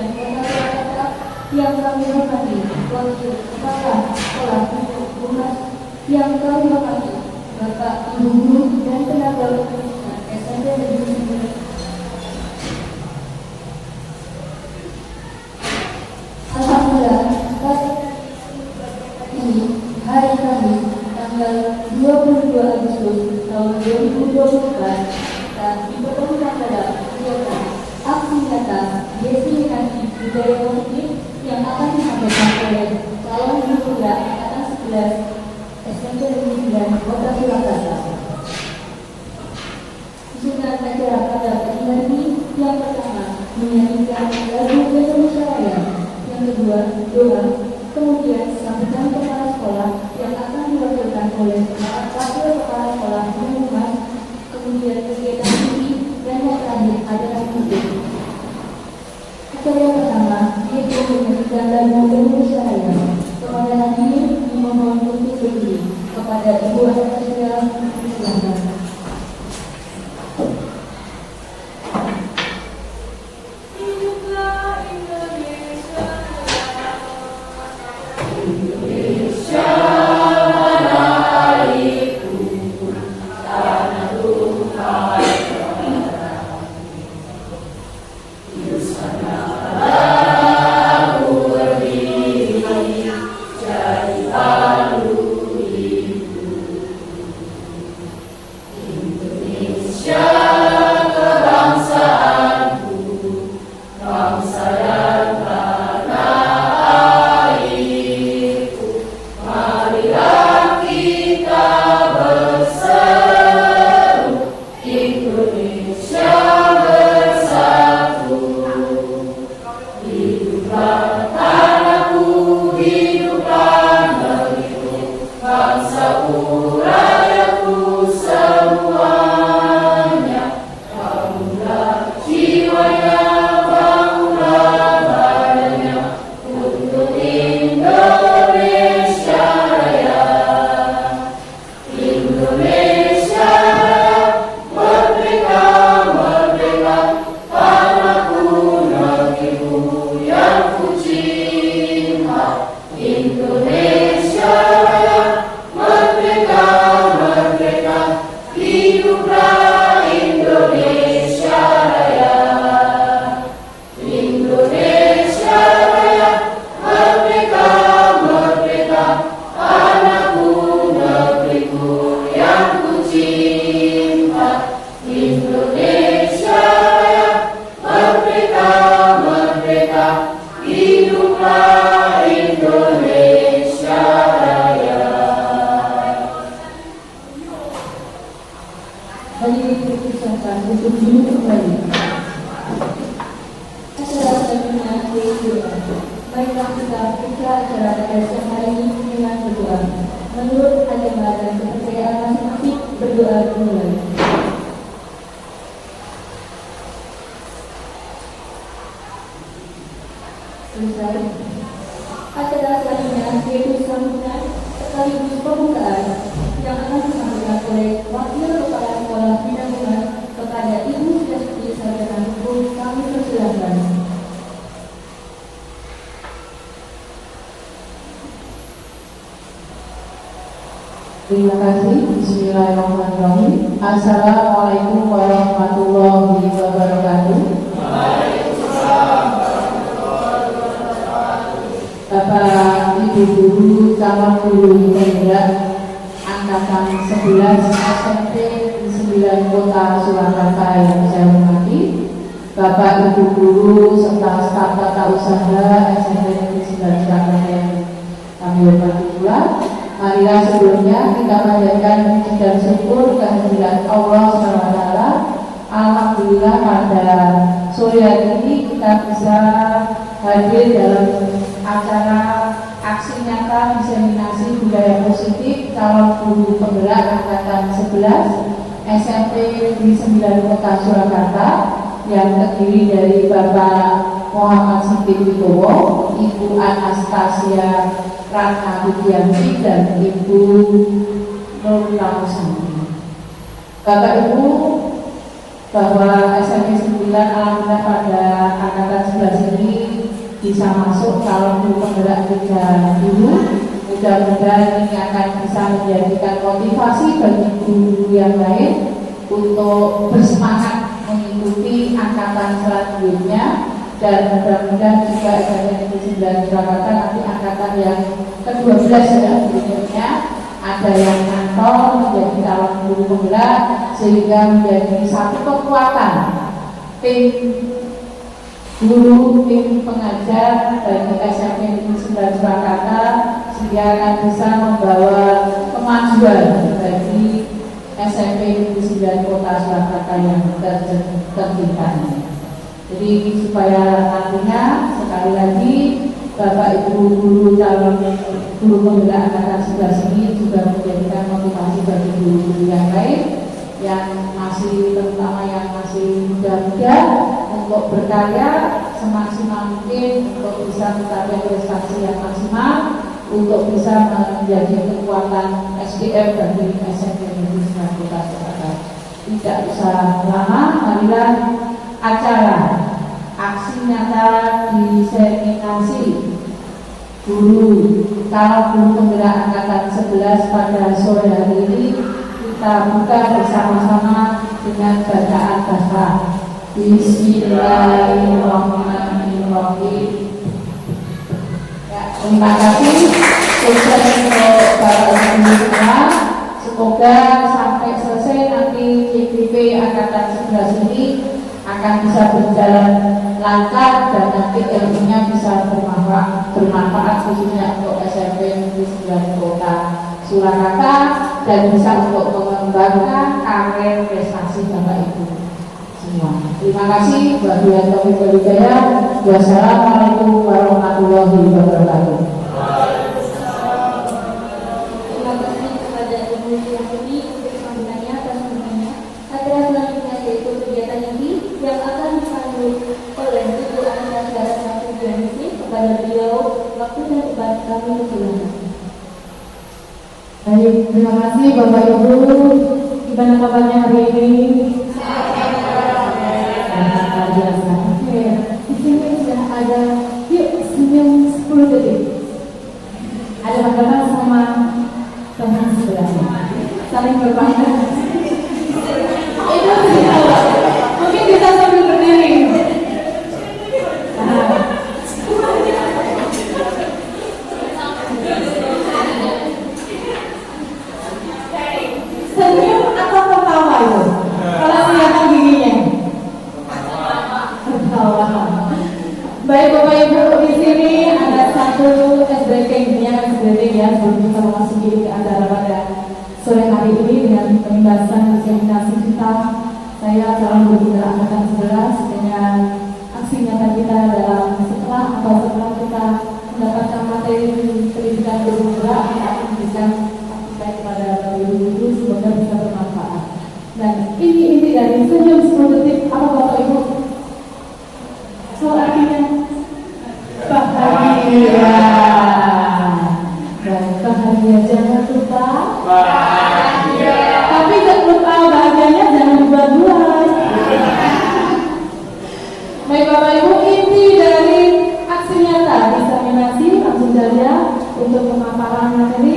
dan Kota Surakarta yang kami hormati, Wakil Kepala Sekolah Humas yang kami hormati, Bapak, Ibu Guru, dan tenaga pendidikan SMP Negeri 9. Alhamdulillah, pada ini hari Kamis tanggal 22 Agustus tahun 2024 kita dipertemukan pada kegiatan aksi nyata diseminasi budaya positif yang akan disampaikan oleh calon guru penggerak angkatan 11 SMP Negeri 9 Kota Surakarta. Susunan acara pada pertemuan ini yang pertama menyanyikan lagu Indonesia Raya, yang kedua doa, kemudian sambutan kepala sekolah yang akan diwakilkan oleh wakil kepala sekolah Humas, kemudian kegiatan TV, dan yang terakhir adalah musik. Acara yang pertama yaitu menyanyikan lagu Indonesia Raya. Kepada hadirin dimohon untuk berdiri. Kepada Ibu Anastasia silakan. Baiklah kita buka acara pada siang hari ini dengan berdoa. Menurut agama dan kepercayaan masing-masing, berdoa dimulai. Selesai. Acara selanjutnya yaitu sambutan sekaligus pembukaan yang akan disampaikan oleh Wakil Kepala Sekolah Bina kepada Ibu Sri Sarjana Hukum. Kami persilakan. Terima kasih. Bismillahirrahmanirrahim. Assalamualaikum warahmatullahi wabarakatuh. Bapak Ibu Guru, calon guru penggerak angkatan 11 SMP di 9 Kota Surakarta yang saya hormati, Bapak Ibu Guru serta staf tata usaha SMP Negeri 9 Surakarta yang kami hormati pula. Marilah sebelumnya kita panjatkan puji dan syukur kehadirat Allah SWT. Alhamdulillah pada sore hari ini kita bisa hadir dalam acara aksi nyata diseminasi budaya positif calon guru penggerak angkatan 11 SMP Negeri 9 Kota Surakarta yang terdiri dari Bapak Muhammad Siddiq Wibowo, Ibu Anastasia Ratna Widianti, dan Ibu Nur Lamusanti. Bapak Ibu, bahwa SMP 9 alhamdulillah pada angkatan 11 ini bisa masuk calon guru penggerak kerja dulu. Mudah-mudahan ini akan bisa menjadikan motivasi bagi guru-guru yang lain untuk bersemangat mengikuti angkatan selanjutnya, dan mudah-mudahan juga SMK Negeri 9 Surakarta nanti angkatan yang ke-12 ya berikutnya ada yang kantor menjadi calon guru penggerak, sehingga menjadi satu kekuatan tim guru, tim pengajar dari SMK Negeri 9 Surakarta, sehingga akan bisa membawa kemajuan bagi SMK Negeri 9 Kota Surakarta yang tercinta ini. Jadi supaya nantinya sekali lagi Bapak Ibu guru calon guru penggerak angkatan 11 ini juga menjadikan motivasi bagi guru-guru yang lain yang masih, terutama yang masih muda-muda, untuk berkarya semaksimal mungkin untuk bisa mencapai prestasi yang maksimal, untuk bisa menjadi kekuatan SDM bagi SMK Negeri 9 Kota Surakarta. Tidak usah lama, marilah acara aksi nyata diseminasi guru calon guru penggerak angkatan 11 pada sore hari ini kita buka bersama-sama dengan bacaan basmalah. Bismillahirrahmanirrahim. Ya, terima kasih sukses untuk Bapak Ibu semua. Semoga sampai selesai nanti CPP angkatan 11 ini akan bisa berjalan lancar dan nanti ilmunya bisa bermanfaat khususnya untuk SMP Negeri 9 Kota Surakarta dan bisa untuk mengembangkan karir prestasi Bapak Ibu semua. Terima kasih. Wassalamualaikum warahmatullahi wabarakatuh. Terima kasih kepada Ibu Yasuni untuk sambutannya atas sambutannya. Acara selanjutnya yaitu kegiatan inti yang akan dipandu oleh Ibu Anissa Saraswati Dianisi. Kepada beliau waktu dan tempat kami persilakan. Baik, terima kasih Bapak Ibu. Gimana kabarnya hari ini? Luar biasa. Oke, di sini sudah ada, yuk senyum 10 detik. Ada bagaimana sama teman sebelahnya, saling berpandang. Itu mungkin kita sambil berdiri. Senyum atau ketawa itu? Kalau kelihatan giginya. Ketawa. Baik Bapak Ibu, di sini ada satu SBT, ini SBT ya, sebelum kita memasuki ke acara pada sore hari ini dengan pembahasan diseminasi kita. Saya calon guru penggerak angkatan 11 dengan aksi nyata kita dalam setelah kita mendapatkan materi pendidikan guru penggerak, kita akan memberikan aktivitas kepada Bapak Ibu guru, semoga bisa bermanfaat. Dan ini inti dari senyum 10 detik. Apa Bapak Ibu? So artinya bahagia. Dan bahagia jangan lupa bahagia. Tapi jangan lupa bahagianya jangan dibuat-buat. Baik Bapak Ibu, inti dari aksi nyata diseminasi langsung saja untuk pemaparan materi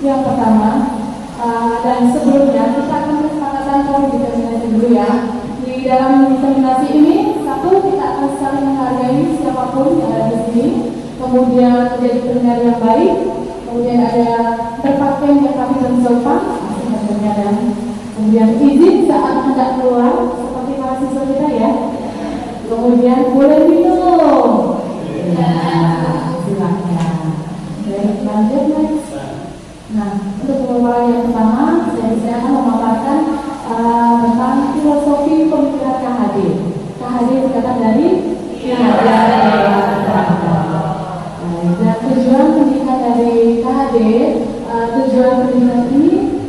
yang pertama. Dan sebelumnya kita akan kesepakatan kalau diseminasi dulu ya. Di dalam diseminasi ini, satu, kita akan saling menghargai siapapun yang ada di sini. Kemudian menjadi pendengar yang baik. Kemudian ada berpakaian yang rapi dan sopan, dan kemudian izin saat hendak keluar seperti mahasiswa kita ya. Kemudian boleh minum. Ya, silakan. Baik, lanjut next. Nah, untuk pemaparan yang pertama, saya akan memaparkan tentang filosofi pemikiran KHD. KHD singkatan dari dan tujuan pendidikan dari KHD, tujuan pendidikan ini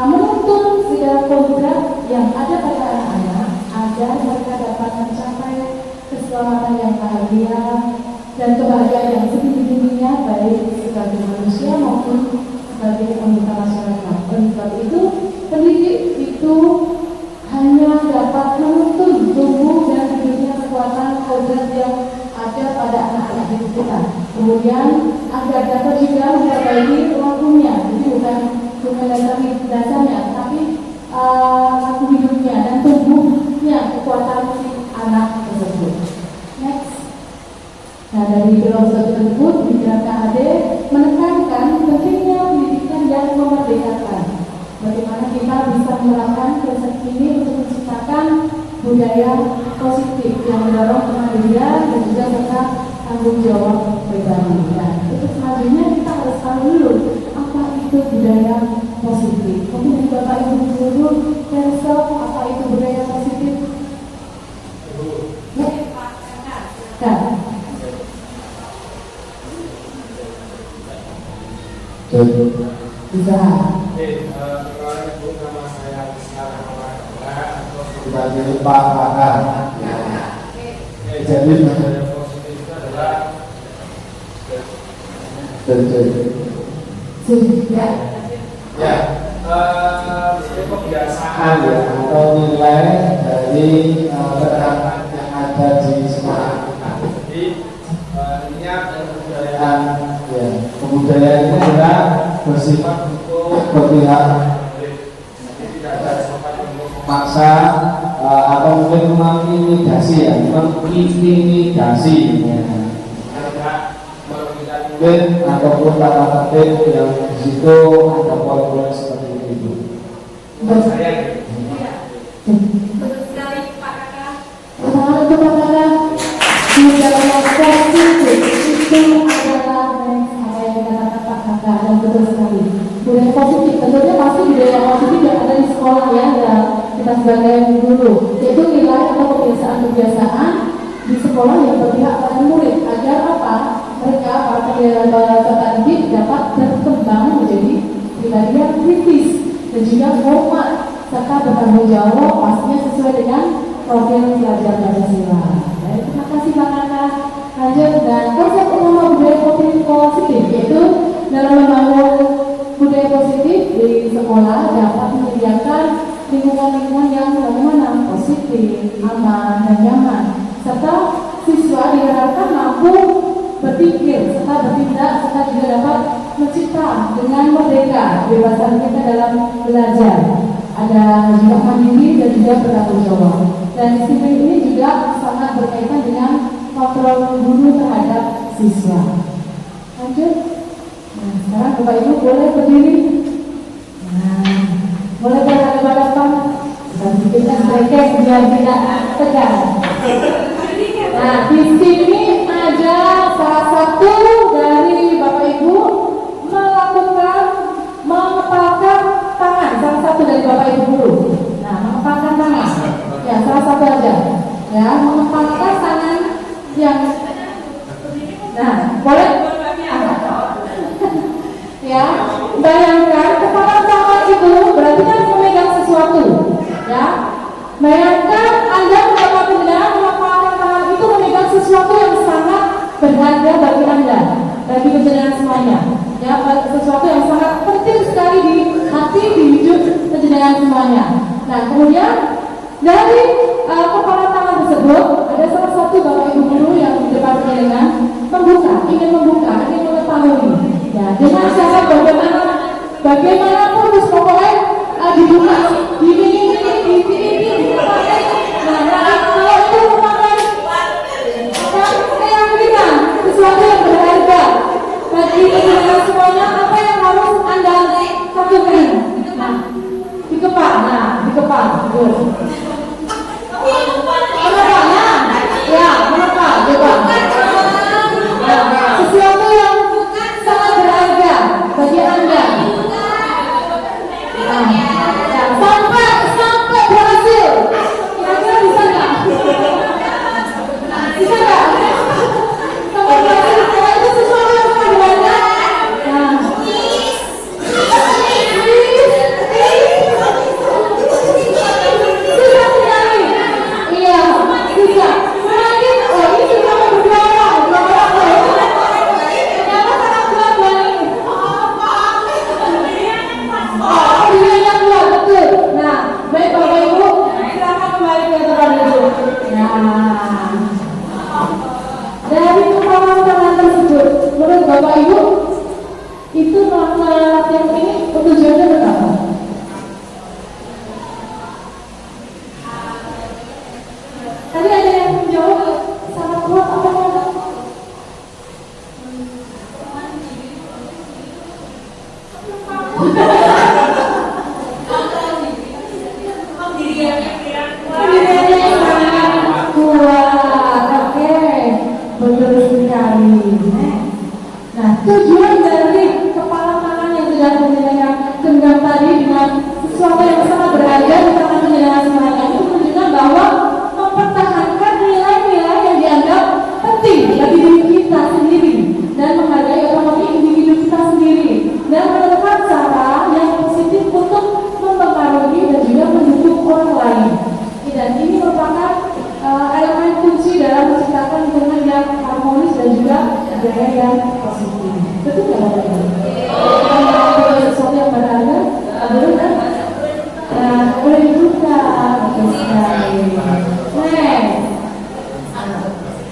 menuntun segala program yang ada pada anak-anak agar mereka dapat mencapai keselamatan yang bahagia dan kebahagiaan yang setinggi-tingginya baik sebagai manusia maupun sebagai anggota masyarakat. Oleh sebab itu, pendidik itu hanya dapat menuntun tubuh dan hidupnya kekuatan kodrat yang ada pada anak-anak didik kita. Kemudian agar dapat juga memperbaiki lakunya, jadi bukan dasarnya, tapi laku hidupnya dan tumbuhnya kekuatan anak tersebut. Next. Nah, dari filosofi tersebut dijelaskan Ade menekankan pentingnya pendidikan yang memerdekakan. Bagaimana kita bisa menerapkan konsep ini untuk menciptakan budaya positif yang mendorong kemandirian dan juga serta tanggung jawab pribadi. Nah, untuk selanjutnya kita harus tahu dulu apa itu budaya positif. Mungkin Bapak Ibu guru Persel, apa itu budaya positif? Ya, nah. Bisa. Nama saya sebagai Pak Pakar. Jadi budaya positif itu adalah kebiasaan ya atau nilai dari keterangan yang ada di sekolah kita. Jadi niat dan kebudayaan ya kebudayaan itu adalah bersifat untuk berpihak, jadi tidak ada sifat untuk memaksa atau mungkin mengintimidasi ya, mengintimidasi ya. Mungkin ataupun tata tertib yang di situ ada poin-poin seperti itu. Menurut saya Betul sekali Pak Kakak. Untuk Pak Kakak, budaya positif itu adalah apa yang dikatakan Pak Kakak dan betul sekali. Budaya positif tentunya pasti budaya positif yang ada di sekolah ya, dan kita sebagai guru, yaitu nilai atau kebiasaan-kebiasaan di sekolah yang berpihak pada murid agar apa? Mereka para peserta didik dapat berkembang menjadi pribadi yang kritis dan juga hormat serta bertanggung jawab pastinya sesuai dengan profil pelajar Pancasila. Terima kasih Pak Kakak. Lanjut, dan konsep utama budaya positif yaitu dalam membangun budaya positif di sekolah dapat menyediakan lingkungan-lingkungan yang bagaimana positif, aman, dan nyaman, serta siswa diharapkan mampu berpikir serta bertindak serta juga dapat mencipta dengan merdeka kebebasan kita dalam belajar. Ada juga mandiri dan juga bertanggung jawab. Dan disiplin ini juga sangat berkaitan dengan kontrol guru terhadap siswa. Lanjut. Nah, sekarang Bapak Ibu boleh berdiri. Nah, boleh berhadapan-hadapan. Kita bikinkan mereka biar tidak tegang. Nah, di sini ada salah satu dari Bapak Ibu melakukan mengepalkan tangan, salah satu dari Bapak Ibu dulu. Nah, mengepalkan tangan. Ya, salah satu aja. Ya, mengepalkan tangan yang. Nah, boleh? Ya, bayangkan kepala tangan itu berarti kan memegang sesuatu. Ya, bayangkan Anda mendapatkan mengepalkan tangan itu memegang sesuatu yang sangat berharga bagi Anda, bagi penjenengan semuanya. Ya, sesuatu yang sangat penting sekali di hati, di hidup penjenengan semuanya. Nah, kemudian dari kepala tangan tersebut ada salah satu Bapak Ibu guru yang di depan penjenengan ingin mengetahui. Ya, dengan cara bagaimana terus pokoknya dibuka, ini. Nah, kalau itu memakai keyakinan sesuatu yang berharga bagi pendengar semuanya, apa yang harus Anda lakukan? Nah, dikepal, menepal, coba. Sesuatu yang sangat berharga bagi Anda. Nah, ya, sampai berhasil. Kira-kira bisa nggak? Bisa nggak? Sampai berhasil. Kalau itu sesuatu yang sangat berharga. Nah, sudah. Dari kepalan tangan tersebut, menurut Bapak Ibu, itu melakukan latihan ini tujuannya berapa? Tadi ada yang menjawab sangat kuat apa enggak? Pendiriannya sangat kuat, oke, betul sekali. Nah, tujuan dari kepala tangan yang sudah menjenangkan genggam tadi dengan sesuatu yang sangat berharga di tangan penjenengan semuanya itu menunjukkan bahwa mempertahankan nilai-nilai yang dianggap penting bagi diri kita sendiri dan menghargai otonomi individu kita sendiri dan menemukan cara yang positif untuk mempengaruhi dan juga mendukung orang lain. Dan ini merupakan elemen kunci dalam menciptakan lingkungan yang harmonis dan juga budaya yang positif. Betul nggak Bapak Ibu? Kalau sesuatu yang berharga, betul kan? Nah, boleh dibuka, betul sekali.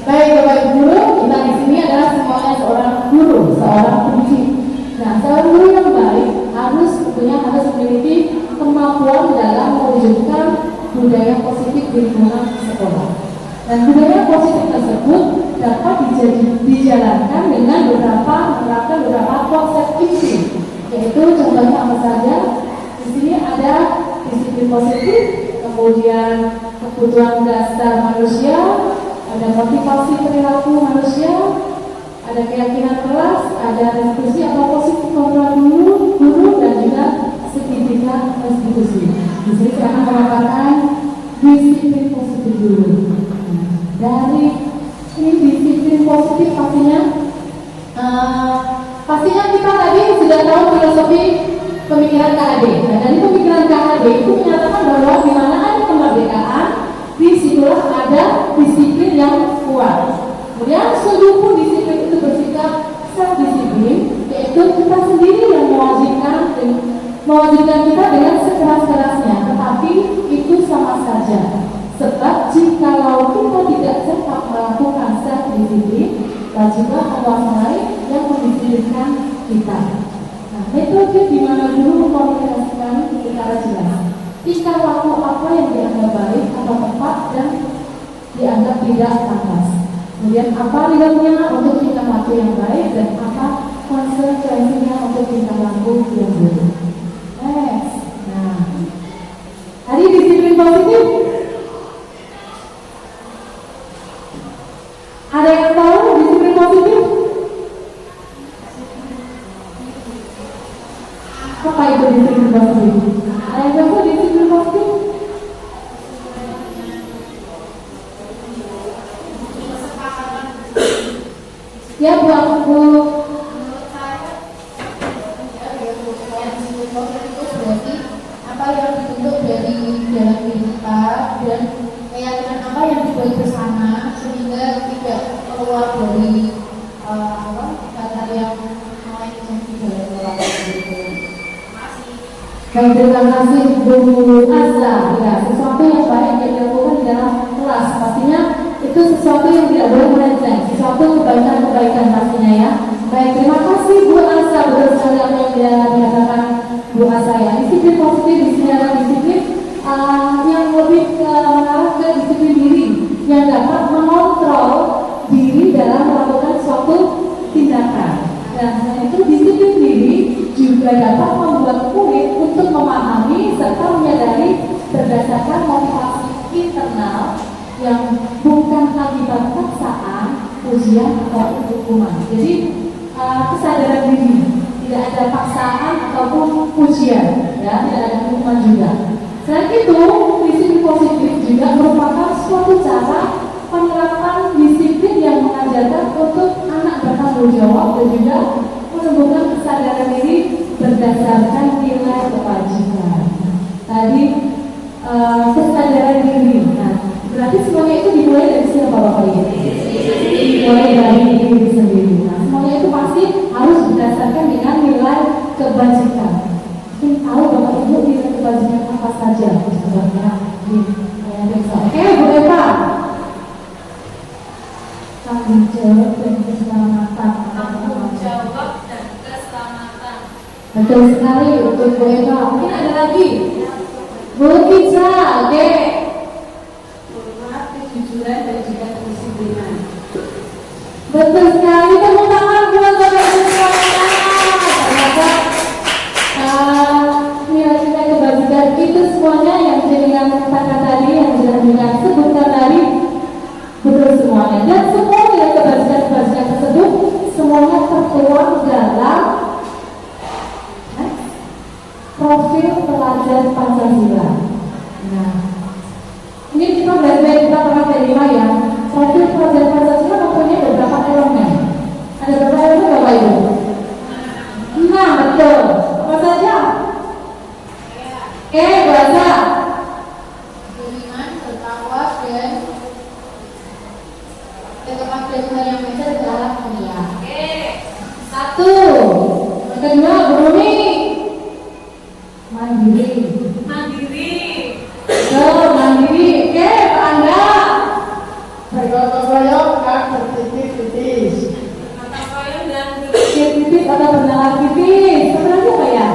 Baik Bapak Ibu guru, kita di sini adalah semuanya seorang guru, seorang pendidik. Nah, seorang guru yang baik harus memiliki kemampuan dalam mewujudkan budaya positif di lingkungan sekolah. Dan budaya positif tersebut dapat dijalankan dengan menerapkan beberapa konsep inti, yaitu contohnya apa saja? Di sini ada disiplin positif, kemudian kebutuhan dasar manusia, ada motivasi perilaku manusia, ada keyakinan kelas, ada diskusi atau positif kontrol guru dan juga signifikan restitusi. Di sini saya akan mengatakan disiplin positif dulu. Dari ini disiplin positif pastinya kita tadi sudah tahu filosofi pemikiran KHD. Nah, dari pemikiran KHD itu menyatakan bahwa di mana ada kemerdekaan, di situlah ada disiplin yang kuat. Kemudian seluruh disiplin itu bersikap self-disiplin, yaitu kita sendiri yang mewajibkan kita dengan sekeras-kerasnya, tetapi itu sama saja. Sebab jikalau kita tidak cepat melakukan self-disiplin, wajiblah penguasa lain yang mendisiplinkan kita. Nah, metode di mana guru mengkomunikasikan secara jelas tingkah laku apa yang dianggap baik atau tepat dan dianggap tidak pantas. Kemudian apa nilainya untuk tingkah laku yang baik dan apa konsekuensinya untuk tingkah laku yang buruk. Nah, tadi disiplin positif. Ada yang tahu disiplin positif? Apa itu disiplin positif? Ada yang tahu disiplin positif? Ya, Bu aku. Berarti apa yang dituntut dari dalam diri kita dan keyakinan apa yang dibuat bersama sehingga tidak keluar dari kata yang lain yang tidak dalam itu. Baik, terima kasih Bu Asa. Ya, sesuatu yang baik yang dilakukan di dalam kelas pastinya itu sesuatu yang tidak boleh melenceng, sesuatu kebaikan pastinya ya. Baik, terima kasih Bu Asa, betul sekali apa yang dikatakan Bu Asa ya. Disiplin positif di sini adalah disiplin yang lebih mengarah ke disiplin diri yang dapat mengontrol diri dalam melakukan suatu tindakan. Dan selain itu disiplin diri juga dapat membuat murid untuk memahami serta menyadari berdasarkan motivasi internal yang bukan akibat paksaan, ujian atau hukuman. Jadi kesadaran diri, tidak ada paksaan ataupun ujian, ya, tidak ada hukuman juga. Selain itu, disiplin positif juga merupakan suatu cara penerapan disiplin yang mengajarkan untuk anak bertanggung jawab dan juga menumbuhkan kesadaran diri berdasarkan nilai kewajiban. Tadi kesadaran diri. Nah, berarti semuanya itu dimulai dari siapa Bapak Ibu? Dimulai dari diri sendiri. Nah, semuanya itu pasti harus berdasarkan dengan nilai kebajikan. Mungkin tahu Bapak Ibu nilai kebajikan apa saja? Contohnya, Bu Eva. jawab dan keselamatan. Tanggung jawab dan keselamatan. Betul sekali untuk Bu Eva. Mungkin ada lagi? Bu Kica, oke. Hormat, kejujuran dan juga kedisiplinan. Betul sekali, tepuk tangan buat Bapak Ibu semuanya. Ternyata nilai-nilai kebajikan itu semuanya yang dengan kata tadi yang sudah dengan sebutkan tadi betul semuanya. Dan semua nilai kebajikan tersebut semuanya tertuang dalam profil pelajar Pancasila. Nah, ini kita belajar kita pernah terima ya. Profil pelajar Pancasila mempunyai beberapa elemen. Ada berapa elemen Bapak Ibu? Nah, betul. Apa saja? Bahasa. Beriman, bertakwa, dan kepatuhan Tuhan yang Maha Esa dalam dunia. Satu. Yang kedua, berani. Mandiri. Mandiri. Oke, Pak Anda. Bergotong royong dan bertitis-titis. Titis atau bernalar titis. Apa lagi Pak ya?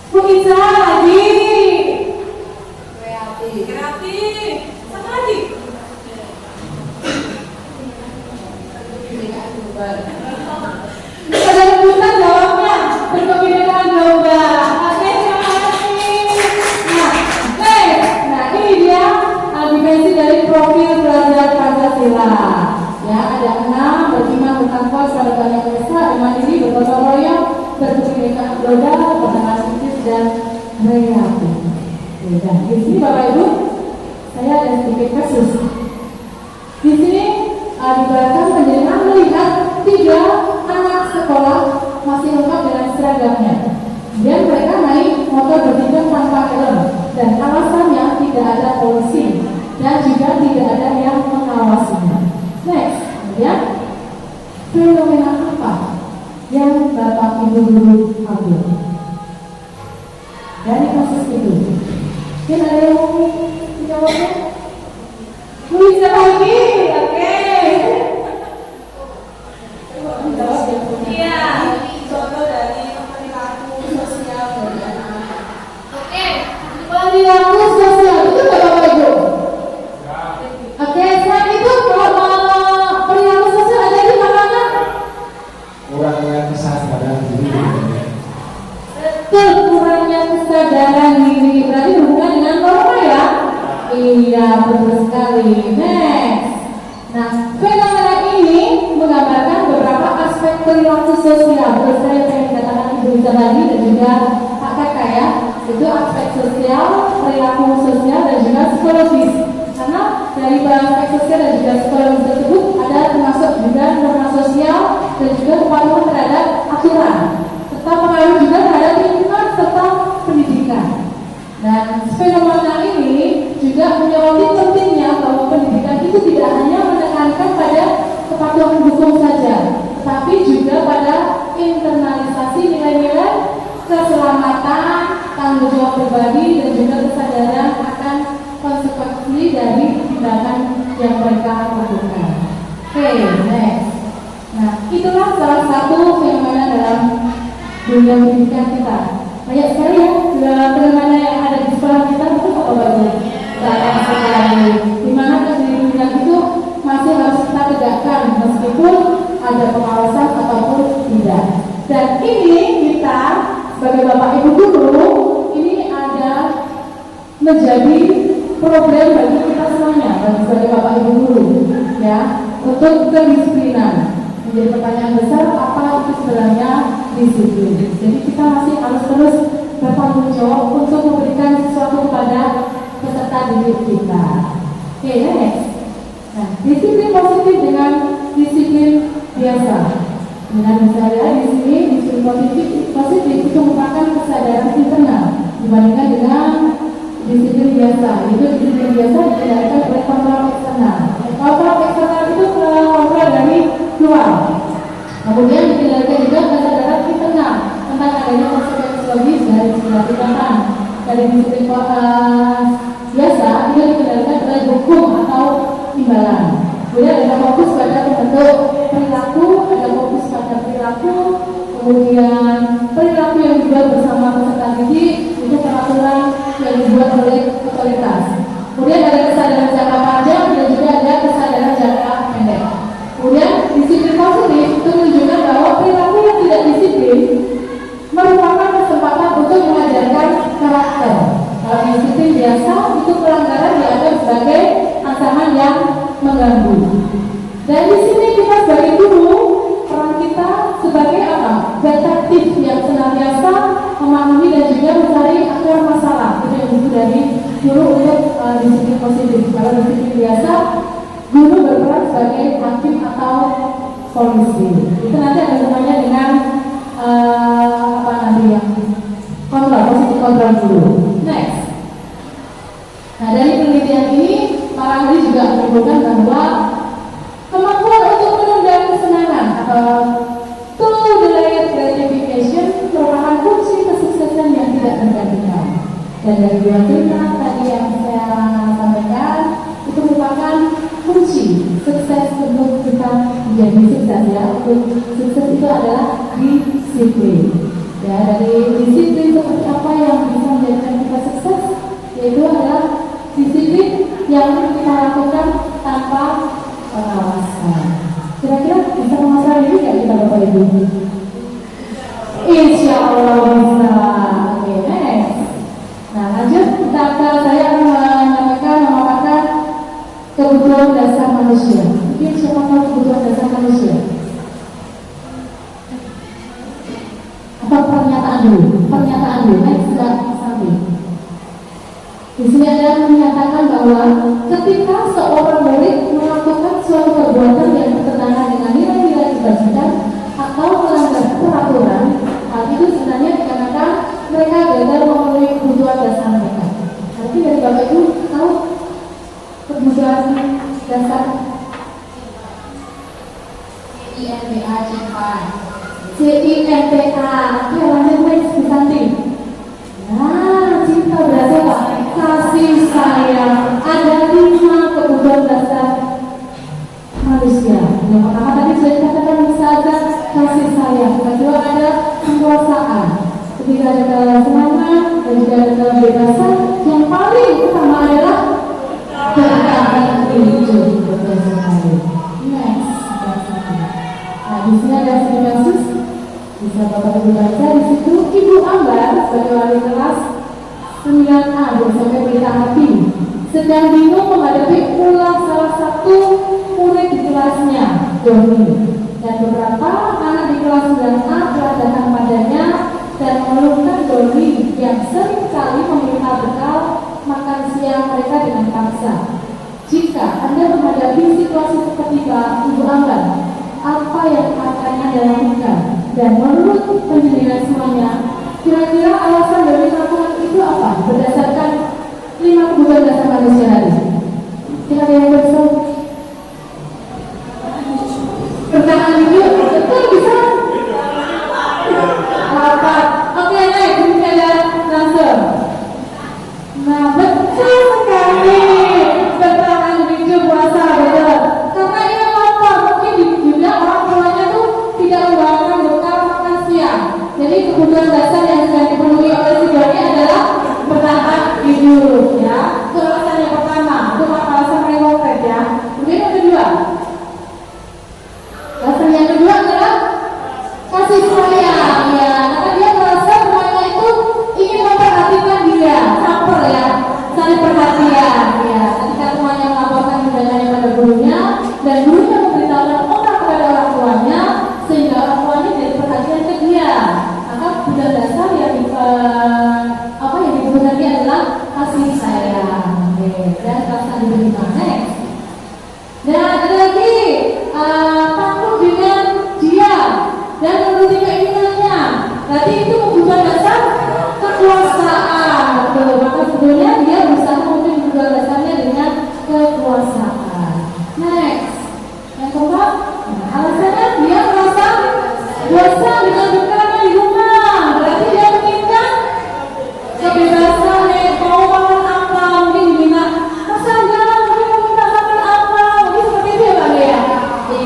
Bu Isa lagi. Kreatif. Apa lagi? Ada rebutan jawabnya. Berkebinekaan lomba. Oke, terima kasih. Nah, ini dia dimensi dari profil pelajar Pancasila. Ya, ada 6: beriman, bertakwa, saling banyak desa, mandiri, bergotong royong, berkebinekaan global, bernalar titis, dan kreatif. Dan di sini Bapak Ibu, saya ada sedikit kasus. Di sini dibacakan penjelasan melihat 3 anak sekolah masih lengkap dengan seragamnya. Dan mereka naik motor bertiga tanpa helm, dan alasannya tidak ada polisi dan juga tidak ada yang mengawasinya. Next, kemudian fenomena apa yang Bapak Ibu guru ambil dari kasus itu? Mungkin ada yang mau dijawabnya? Bisa lagi, oke. Iya. Contoh dari perilaku sosial dari anak-anak. Perilaku sosial itu Bapak Ibu. Oke, selain itu kalau perilaku sosial ada di mana? Kurangnya kesadaran diri. Betul, kurangnya kesadaran diri. Berarti hubungan dengan norma ya? Iya, betul sekali. Next. Nah, fenomena ini menggambarkan beberapa aspek perilaku sosial. Terus saya yang dikatakan Ibu Isa tadi dan juga Pak Kakak ya. Itu aspek sosial, perilaku sosial dan juga psikologis. Karena dari aspek sosial dan juga psikologis tersebut ada termasuk juga norma sosial dan juga kepatuhan terhadap aturan, serta pengaruh juga terhadap lingkungan serta pendidikan. Dan fenomena ini juga menyoroti pentingnya bahwa pendidikan itu tidak hanya menekankan pada kepatuhan hukum saja, tetapi juga pada internalisasi nilai-nilai keselamatan, tanggung jawab pribadi dan juga kesadaran akan konsekuensi dari tindakan yang mereka lakukan. Oke, next. Nah, itulah salah satu fenomena dalam dunia pendidikan kita. Banyak sekali ya fenomena yang ada di sekolah kita itu Bapak Ibu. Banyak sekali. Dimana pendidikan itu masih harus kita tegakkan meskipun ada pengawasan ataupun tidak. Dan ini kita sebagai Bapak Ibu guru ini ada menjadi problem bagi kita semuanya, bagi sebagai Bapak Ibu guru ya, untuk kedisiplinan. Menjadi pertanyaan besar, apa itu sebenarnya disiplin? Jadi kita masih harus terus bertanggung jawab untuk memberikan sesuatu kepada peserta didik kita. Oke, next. Nah, disiplin positif dengan disiplin biasa. Dengan misalnya di sini disiplin positif itu merupakan kesadaran internal dibandingkan dengan disiplin biasa. Itu disiplin biasa dikendalikan oleh kontrol eksternal. Kontrol eksternal itu kontrol dari luar. Kemudian dikendalikan juga kesadaran internal tentang adanya konsekuensi logis dari sebuah tindakan. Dari disiplin biasa itu dikendalikan oleh hukum atau imbalan. Kemudian ada fokus fokus pada pembentuk perilaku, ada fokus pada perilaku, kemudian perilaku yang dibuat bersama peserta didik itu peraturan yang dibuat oleh otoritas. Kemudian ada kesadaran jangka panjang dan juga ada kesadaran jangka pendek. Kemudian disiplin positif itu menunjukkan bahwa perilaku yang tidak disiplin merupakan kesempatan untuk mengajarkan karakter. Kalau disiplin biasa itu pelanggaran dianggap sebagai ancaman yang mengganggu. Dan di sini kita sebagai guru, peran kita sebagai apa? Detektif yang senantiasa memahami dan juga mencari akar masalah. Itu yang disebut dari guru untuk disiplin positif. Kalau disiplin biasa, guru berperan sebagai hakim atau polisi. Itu nanti ada hubungannya dengan apa nanti yang kontrol, posisi kontrol dulu. Next. Nah, dari penelitian ini para ahli juga menyebutkan bahwa kemampuan untuk menunda kesenangan atau delayed gratification merupakan kunci kesuksesan yang tidak tergantikan. Dan dari dua cerita tadi yang saya sampaikan itu merupakan kunci sukses untuk kita menjadi sukses ya. Untuk sukses itu adalah disiplin. Ya, dari disiplin seperti apa yang bisa menjadikan kita sukses, yaitu adalah disiplin yang kita lakukan tanpa pengawasan. Kira-kira bisa mengawasan ini nggak kita Bapak Ibu? Insya Allah bisa. Oke, next. Nah, lanjut kita saya akan menyampaikan memaparkan kebutuhan dasar manusia. Mungkin siapa tahu kebutuhan dasar manusia? Atau pernyataan dulu, next sudah sampai. Di sini ada menyatakan bahwa ketika seorang murid melakukan suatu perbuatan yang bertentangan dengan nilai-nilai kebajikan atau melanggar peraturan, hal itu sebenarnya dikarenakan mereka gagal memenuhi kebutuhan dasar mereka. Nanti dari Bapak Ibu tahu kebutuhan dasar CIMTA, oke lanjut next Bu Santi. Nah, cinta berarti apa? Kasih sayang. Ada 5 kebutuhan dasar manusia. Yang pertama tadi sudah dikatakan saja kasih sayang. Kedua ada kekuasaan. Ketiga ada kesenangan dan juga ada kebebasan. Yang paling utama adalah bertahan hidup. Betul sekali. Next. Nah, di sini ada studi kasus. Bisa Bapak Ibu baca di situ. Ibu Ambar sebagai wali kelas 9A sampai berita hati sedang bingung menghadapi ulah salah satu murid di kelasnya, Doni. Dan beberapa anak di kelas 9A telah datang padanya dan mengeluhkan Doni yang sering kali meminta bekal makan siang mereka dengan paksa. Jika Anda menghadapi situasi seperti Ibu Ambar, apa yang akan Anda lakukan? Dan menurut penjelasan semuanya, kira-kira alasan dari melakukan itu apa? Berdasarkan 5 kebutuhan dasar manusia tadi. Kira-kira yang bersama bertahan hidup, betul bisa? Apa? Oke, next, ini ada langsung. Nah, betul sekali. Bertahan hidup puasa, betul. Karena ini apa? Mungkin juga orang tuanya tuh tidak membawakan bekal makan siang. Jadi kebutuhan dasar yang sedang dipenuhi oleh si Doni adalah bertahan hidup, ya. Itu alasan yang pertama. Itu alasan yang konkret, ya. Kemudian yang kedua, alasan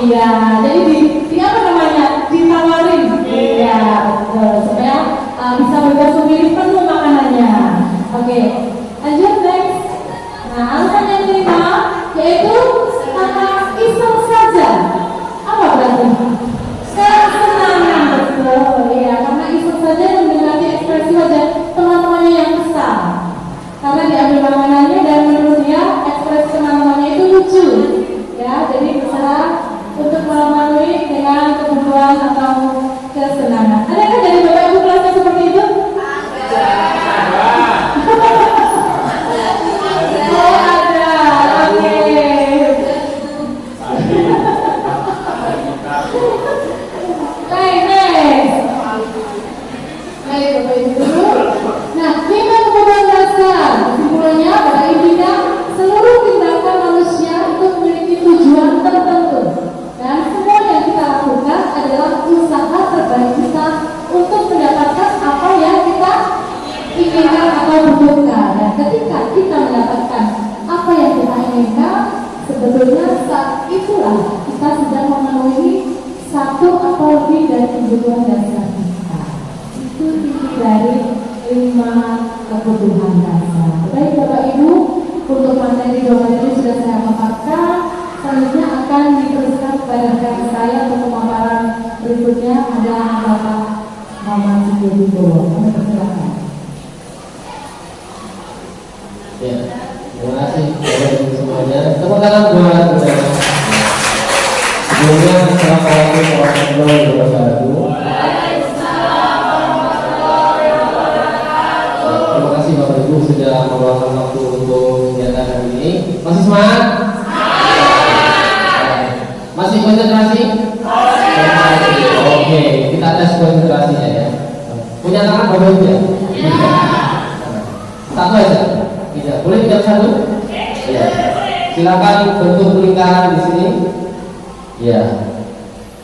Iya, jadi di apa namanya? Ditawarin. Iya, betul. Supaya bisa bebas memilih menu makanannya. Oke, lanjut next. Nah, alasan yang kelima yaitu karena iseng saja. Apa berarti? Kesenangan, betul. Iya, karena iseng saja mendengarkan ekspresi wajah teman-temannya yang besar. Karena diambil makanannya dan menurut dia ekspresi teman-temannya itu lucu. Ya, jadi berusaha untuk memenuhi dengan kebutuhan atau kesenangan. Ada kan dari Bapak Ibu kelasnya seperti itu? Oh, ada. Oke. Baik, next. Baik, Bapak Ibu dulu. Nah, dengan kebutuhan dasar, kesimpulannya pada intinya seluruh tindakan manusia itu memiliki tujuan tertentu, dan semua yang kita lakukan adalah usaha terbaik kita untuk mendapatkan apa yang kita inginkan atau butuhkan. Dan ketika kita mendapatkan apa yang kita inginkan, sebetulnya saat itulah kita sedang memenuhi satu atau lebih dari kebutuhan dasar kita. Itu inti dari 5 kebutuhan dasar. Baik Bapak Ibu, untuk materi 2 materi sudah saya paparkan. Selanjutnya akan diteruskan kepada rekan saya untuk pemaparan berikutnya ada Bapak Muhammad Sugiowibowo. Kami persilakan. Ya, terima kasih Bapak Ibu semuanya. Tepuk tangan buat saudara. Sebelumnya, assalamualaikum warahmatullahi wabarakatuh. Terima kasih Bapak Ibu sudah meluangkan waktu untuk kegiatan hari ini. Masih semangat? Masih konsentrasi? Oke, kita tes konsentrasinya ya. Punya tangan Bapak Ibu ya? Satu aja. Tidak, boleh tidak satu? Ya. Silakan bentuk lingkaran di sini. Ya.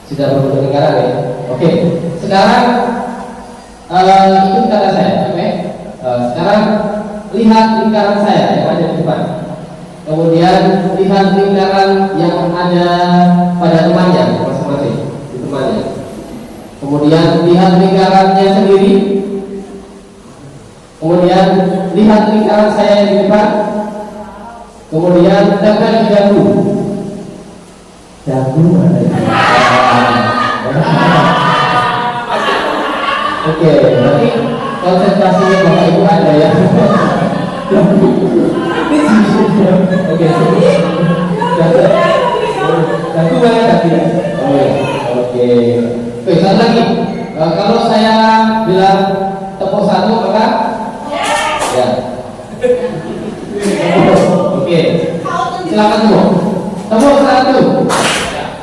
Sudah berbentuk lingkaran ya. Oke. Sekarang ikut kata saya, oke? Sekarang lihat lingkaran saya yang ada di depan. Kemudian lihat lingkaran yang ada pada temannya masing-masing di temannya. Kemudian lihat lingkarannya sendiri. Kemudian lihat lingkaran saya yang di depan. Kemudian tempel di dagu. Dagu ada di Oke, berarti konsentrasinya Bapak Ibu ada ya. Oke. Dagu mana tadi? Oke. Oke, satu lagi. Kalau saya bilang tepuk satu maka ya. Oke. Silakan semua. Tepuk satu.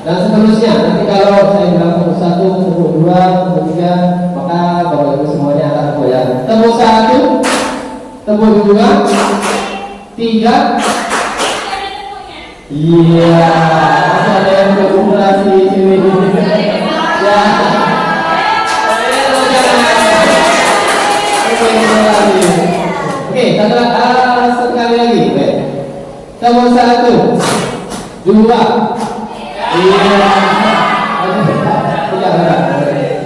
Dan seterusnya. Nanti kalau saya bilang tepuk satu, tepuk dua, tepuk tiga, maka Bapak Ibu semuanya akan goyang. Tepuk satu, tepuk dua, tiga. Iya. Ada yang berkumulasi di sini. Ya. Oke, sekali lagi. Tepuk satu, dua. Iya.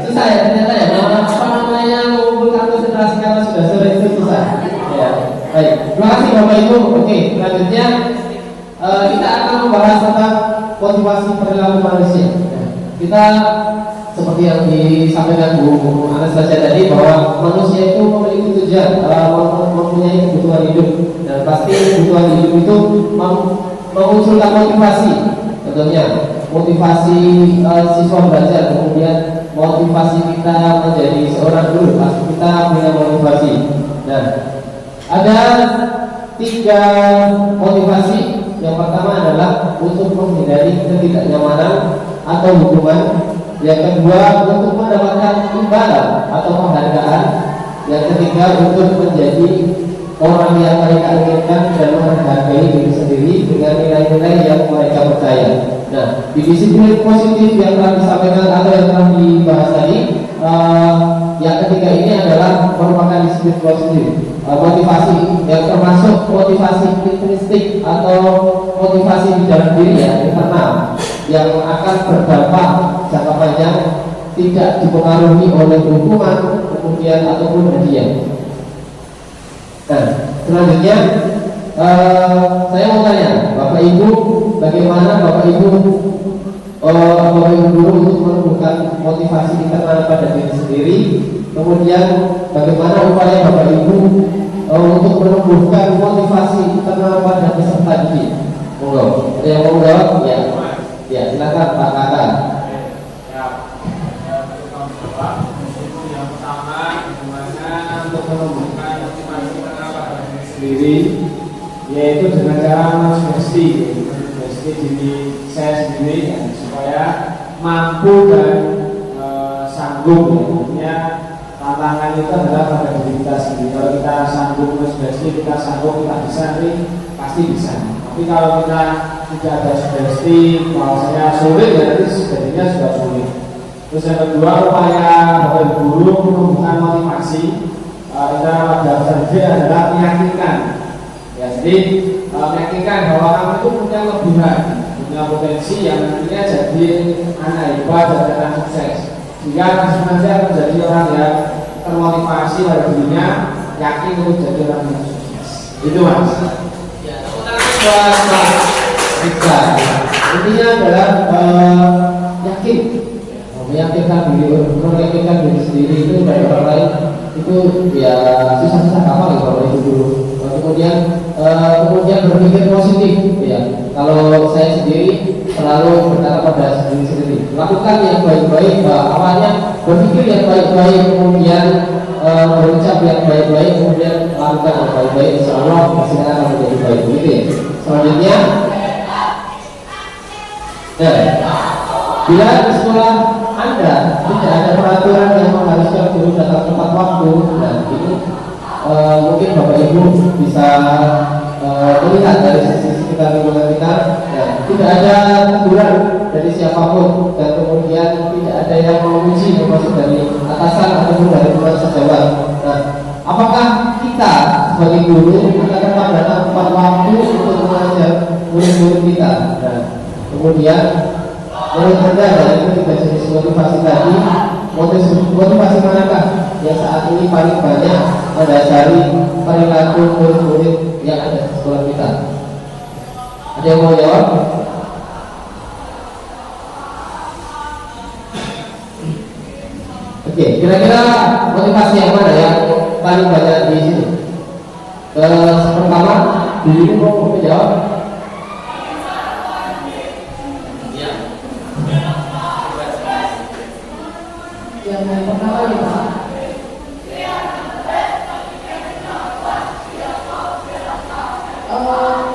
Susah ya ternyata ya. Apa namanya mengumpulkan konsentrasi karena sudah sore itu susah. Ya. Baik. Terima kasih Bapak Ibu. Oke, selanjutnya kita akan membahas tentang motivasi perilaku manusia. Kita seperti yang disampaikan Bu Anastasia tadi bahwa manusia itu memiliki tujuan, mempunyai kebutuhan hidup, dan pasti kebutuhan hidup itu memunculkan motivasi. Tentunya motivasi siswa belajar, kemudian motivasi kita menjadi seorang guru, pasti kita punya motivasi. Nah, ada 3 motivasi. Yang pertama adalah untuk menghindari ketidaknyamanan atau hukuman. Yang kedua untuk mendapatkan imbalan atau penghargaan. Yang ketiga untuk menjadi orang yang mereka inginkan dan menghargai diri sendiri dengan nilai-nilai yang mereka percaya. Nah, di disiplin positif yang telah disampaikan atau yang telah dibahas tadi, yang ketiga ini adalah merupakan disiplin positif, motivasi yang termasuk motivasi intrinsik atau motivasi di dalam diri ya, internal, yang akan berdampak jangka panjang, tidak dipengaruhi oleh lingkungan kemudian ataupun media. Nah, selanjutnya saya mau tanya Bapak Ibu, bagaimana Bapak Ibu dulu untuk menumbuhkan motivasi internal pada diri sendiri, kemudian bagaimana upaya Bapak Ibu untuk menumbuhkan motivasi internal pada peserta didik. Monggo, ada yang mau jawab? Ya, silakan Pak Kakak. Yang pertama, bagaimana untuk menumbuhkan motivasi internal pada diri sendiri, yaitu dengan cara mensugesti diri saya sendiri ya, supaya mampu dan sanggup. Artinya tantangan itu adalah pada diri kita sendiri. Kalau kita sanggup mensugesti, kita sanggup, kita bisa, nanti pasti bisa. Tapi kalau kita tidak ada sugesti, bahwasanya sulit, ya nanti jadinya sudah sulit. Terus yang kedua, upaya Bapak Guru menumbuhkan motivasi kita pada sendiri adalah meyakinkan. Ya, jadi meyakinkan bahwa kamu itu punya kelebihan, punya potensi yang nantinya jadi anak hebat dan anak sukses. Sehingga nanti akan menjadi orang yang termotivasi pada dirinya, yakin untuk jadi orang yang sukses. Itu Mas. Ya, bisa. Intinya adalah yakin, meyakinkan diri sendiri itu dari orang lain itu ya susah-susah gampang ya kalau itu dulu. Kemudian berpikir positif ya. Kalau saya sendiri selalu berkata pada diri sendiri, lakukan yang baik-baik. Awalnya berpikir yang baik-baik, kemudian berucap yang baik-baik, kemudian lakukan yang baik-baik. Insya Allah pasti akan menjadi baik. Begitu ya. Selanjutnya, bila di sekolah Anda tidak ada peraturan yang mengharuskan guru datang tepat waktu, nah ini mungkin Bapak Ibu bisa melihat dari sisi sekitar lingkungan kita, tidak ada teguran dari siapapun, dan kemudian tidak ada yang memuji termasuk dari atasan ataupun dari teman sejawat. Nah, apakah kita sebagai guru akan tetap datang tepat waktu untuk mengajar murid-murid kita? Nah, kemudian menurut Anda dari ketiga jenis motivasi tadi, motivasi manakah yang saat ini paling banyak mendasari perilaku murid-murid yang ada di sekolah kita? Ada yang mau jawab? Oke, kira-kira motivasi yang mana yang paling banyak di sini? Pertama, dirimu mau menjawab? Yang pertama nih Pak,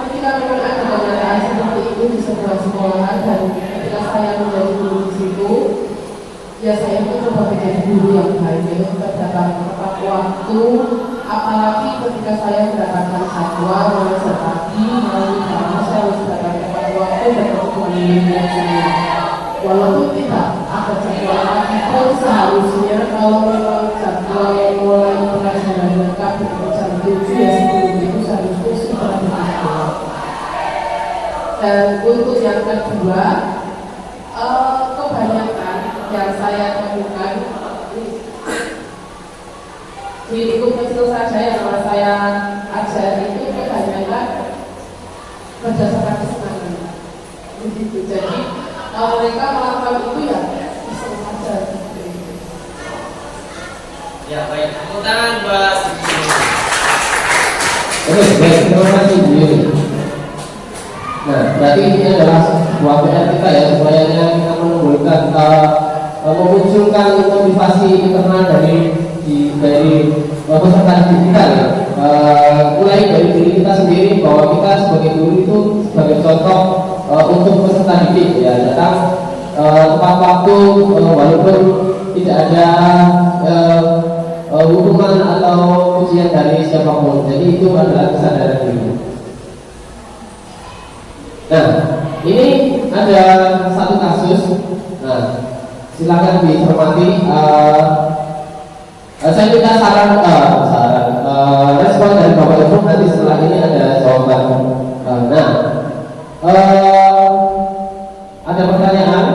ketika memang ada kenyataan seperti itu di sebuah sekolahan, dan ketika saya menjadi guru di situ, ya saya itu coba menjadi guru yang baik, yaitu datang tepat waktu. Apalagi ketika saya mendapatkan jadwal mengajar pagi, lalu saya harus datang tepat waktu dan untuk saya. Walaupun tidak ada jadwal pagi pun seharusnya kalau memang jadwal mulai pelajaran lengkap di jam 7 ya sebelum itu seharusnya sudah berjalan. Dan untuk yang kedua, kebanyakan yang saya temukan di lingkup kecil saja yang saya ajar itu kebanyakan berdasarkan kesenangan. Begitu. Jadi mereka melakukan itu ya iseng saja. Ya baik, tepuk tangan buat. Oke, baik, terima kasih Bu Yuri. Nah, berarti ini adalah sebuah PR kita ya, supaya kita menumbuhkan memunculkan motivasi internal dari peserta didik kita ya. Mulai dari diri kita sendiri, bahwa kita sebagai guru itu sebagai contoh untuk peserta didik ya, datang tepat waktu walaupun tidak ada hukuman atau ujian dari siapapun. Jadi itu adalah kesadaran diri. Nah, ini ada satu kasus. Nah, silakan dicermati. Saya minta respon dari Bapak Ibu, nanti setelah ini ada jawaban. Ada pertanyaan,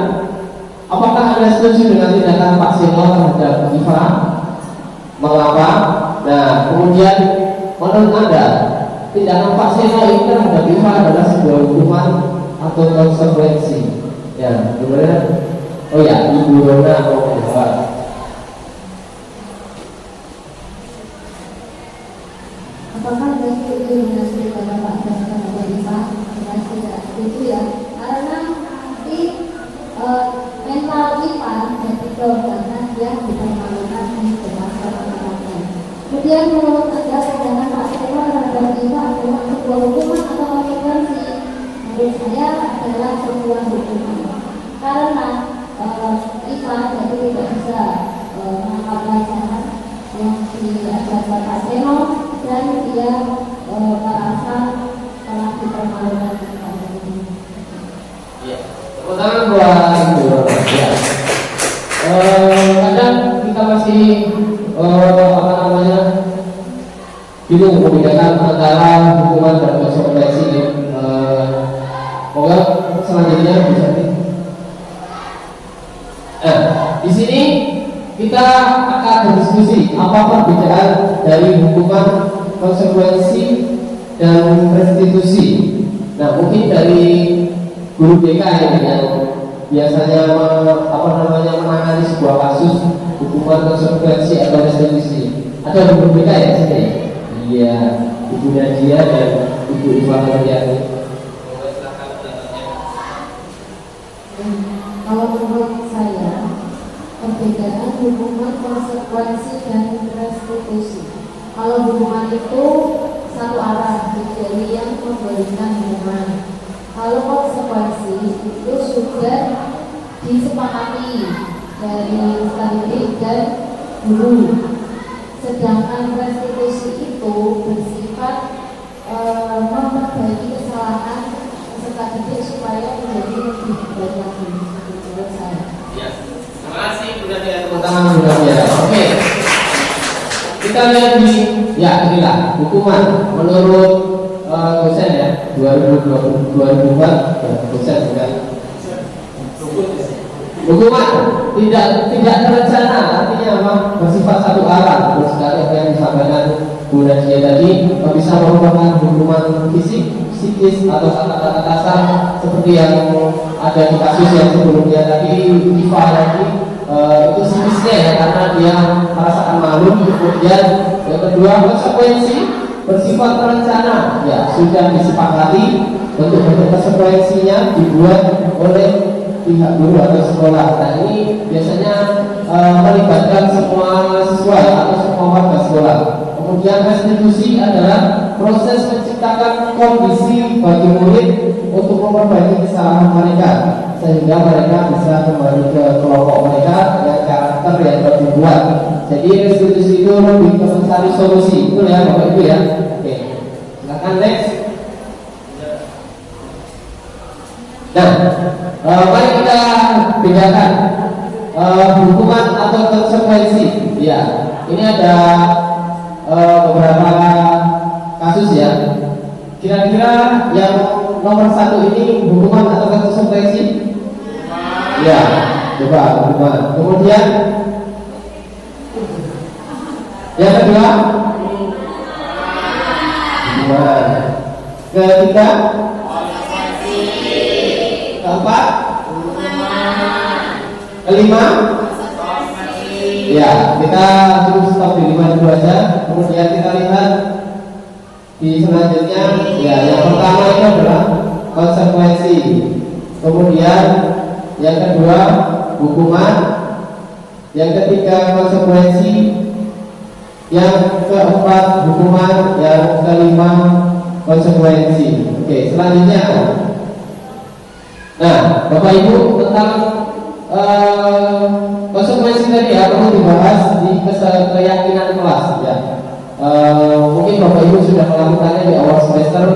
apakah Anda setuju dengan tindakan Pak Seno terhadap IFA? Mengapa? Nah, kemudian menurut Anda tindakan Pak Seno ini terhadap IFA adalah sebuah hukuman atau konsekuensi? Ya, gimana? Oh ya, Ibu Rona mau menjawab. Apakah Anda setuju dengan tindakan Pak Seno terhadap IFA? Dengan tidak setuju ya, karena nanti mental IFA jadi karena dia dipermalukan di depan masyarakat. Kemudian menurut Anda tindakan Pak Seno terhadap IFA adalah sebuah hukuman atau konsekuensi? Menurut saya adalah sebuah hukuman, karena IFA jadi tidak bisa menangkap pelajaran yang diajarkan Pak Seno dan dia merasa telah dipermalukan. Ya, pertama buat Ibu Rona. Ya. Kadang kita masih bingung membedakan antara hukuman dan konsekuensi. Moga selanjutnya bisa nih. Di sini kita akan berdiskusi apa perbedaan dari hukuman, konsekuensi, dan restitusi. Nah, mungkin dari guru BK yang biasanya menangani sebuah kasus hukuman, konsekuensi, atau restitusi. Ada guru BK ya sini? Iya, Ibu Nadia dan Ibu Iva Nurjani. Kalau menurut saya, perbedaan hukuman, konsekuensi, dan restitusi. Kalau hukuman itu satu arah, jadi yang memberikan hukuman. Kalau konsekuensi itu sudah disepakati dari pendidik dan guru. Sedangkan restitusi itu bersifat memperbaiki kesalahan peserta didik supaya menjadi lebih baik lagi. Menurut saya. Ya, terima kasih sudah lihat tepuk tangan sudah ya. Oke, kita lihat di inilah hukuman menurut dosen ya 2004 dosen bukan. Hukuman tidak terencana, artinya apa? Bersifat satu arah. Terus sekali apa yang disampaikan Bu Nadia tadi, bisa merupakan hukuman fisik, psikis, atau kata-kata kasar seperti yang ada di kasus yang sebelumnya tadi IFA tadi, itu psikisnya ya, karena dia merasakan malu. Kemudian yang kedua, konsekuensi bersifat terencana, ya sudah disepakati untuk konsekuensinya dibuat oleh pihak guru atau sekolah. Nah, ini biasanya melibatkan semua siswa atau semua warga sekolah. Kemudian restitusi adalah proses menciptakan kondisi bagi murid untuk memperbaiki kesalahan mereka sehingga mereka bisa kembali ke kelompok mereka dengan karakter yang lebih kuat. Jadi restitusi itu lebih mencari solusi, betul ya Bapak Ibu ya. Oke, silakan next. Nah, mari kita bedakan hukuman atau konsekuensi. Ya, ini ada beberapa kasus ya. Kira-kira yang nomor satu ini hukuman atau konsekuensi? Ya, coba hukuman. Kemudian yang kedua, hukuman. Ketiga, keempat, kelima, ya kita cukup stop di 5 dulu aja. Kemudian kita lihat di selanjutnya, ya yang pertama itu adalah konsekuensi. Kemudian yang kedua hukuman, yang ketiga konsekuensi, yang keempat hukuman, yang kelima konsekuensi. Oke, selanjutnya. Nah, Bapak Ibu, tentang konsekuensi tadi ya perlu dibahas di keyakinan kelas ya. Mungkin Bapak Ibu sudah melakukannya di awal semester,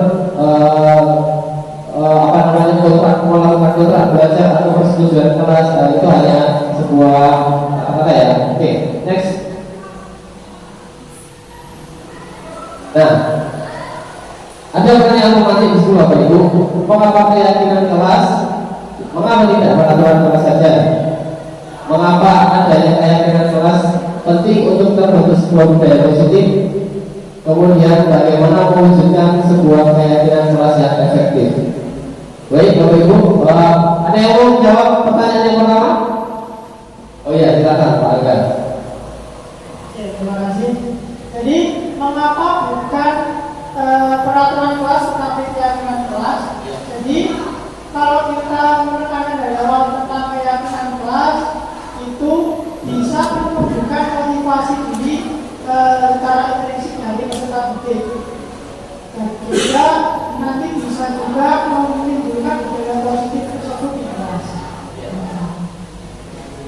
melakukan kontrak belajar atau persetujuan kelas. Itu hanya sebuah kata-kata ya. Oke, next. Nah, ada pertanyaan otomatis di sini Bapak Ibu. Mengapa keyakinan kelas? Mengapa tidak peraturan kelas saja? Mengapa adanya keyakinan kelas penting untuk terbentuk sebuah budaya positif? Kemudian bagaimana mewujudkan sebuah keyakinan kelas yang efektif? Baik Bapak Ibu, ada yang mau jawab pertanyaan yang pertama? Oh iya, silakan Pak Alga. Oke, terima kasih. Jadi mengapa bukan peraturan kelas tetapi keyakinan kelas? Jadi kalau kita menekankan dari awal tentang keyakinan kelas itu bisa menunjukkan motivasi diri secara intrinsik dari peserta didik. Dan juga nanti bisa juga menimbulkan budaya positif tersebut di kelas.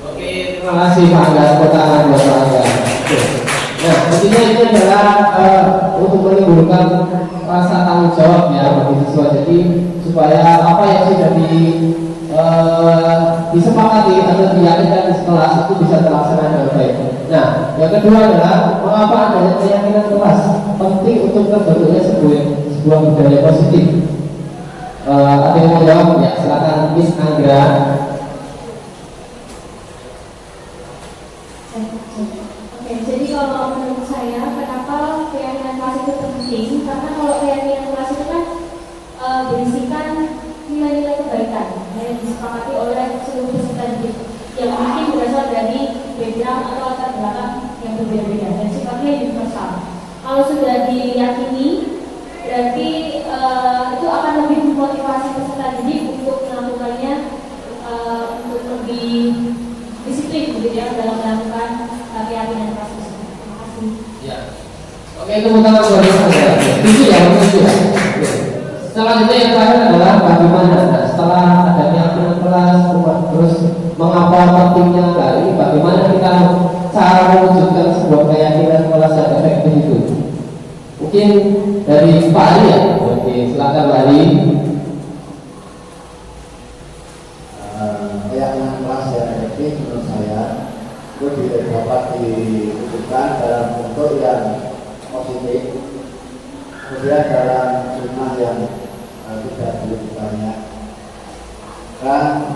Oke, terima kasih Pak Angga. Pertanyaan buat Pak Angga. Nah, intinya ini adalah untuk menimbulkan rasa tanggung jawab ya bagi siswa. Jadi supaya apa yang sudah disepakati atau diyakinkan di kelas itu bisa terlaksana dengan baik. Nah, yang kedua adalah mengapa adanya keyakinan kelas penting untuk terbentuknya sebuah budaya positif. Ada yang mau jawab? Ya, silakan Miss Anggra. Oke, jadi kalau menurut saya, kenapa keyakinan kelas itu penting? Karena kalau keyakinan kelas itu kan berisikan nilai-nilai kebaikan yang disepakati oleh seluruh peserta didik yang mungkin berasal dari background atau latar belakang yang berbeda-beda dan sifatnya universal. Kalau sudah diyakini, berarti itu akan lebih memotivasi peserta didik untuk melakukannya untuk lebih disiplin begitu ya dalam melakukan keyakinan kelas tersebut. Terima kasih. Ya. Oke, tepuk tangan buat Anggra. Itu ya, itu ya. Selanjutnya yang terakhir adalah bagaimana setelah ada keyakinan kelas terus mengapa pentingnya kali bagaimana kita cara mewujudkan sebuah keyakinan kelas yang efektif itu. Mungkin dari Pak Ali ya. Oke, silakan Pak Ali. Keyakinan kelas yang efektif menurut saya itu dapat diwujudkan dalam bentuk yang positif, kemudian dalam jumlah yang tidak begitu banyak, dan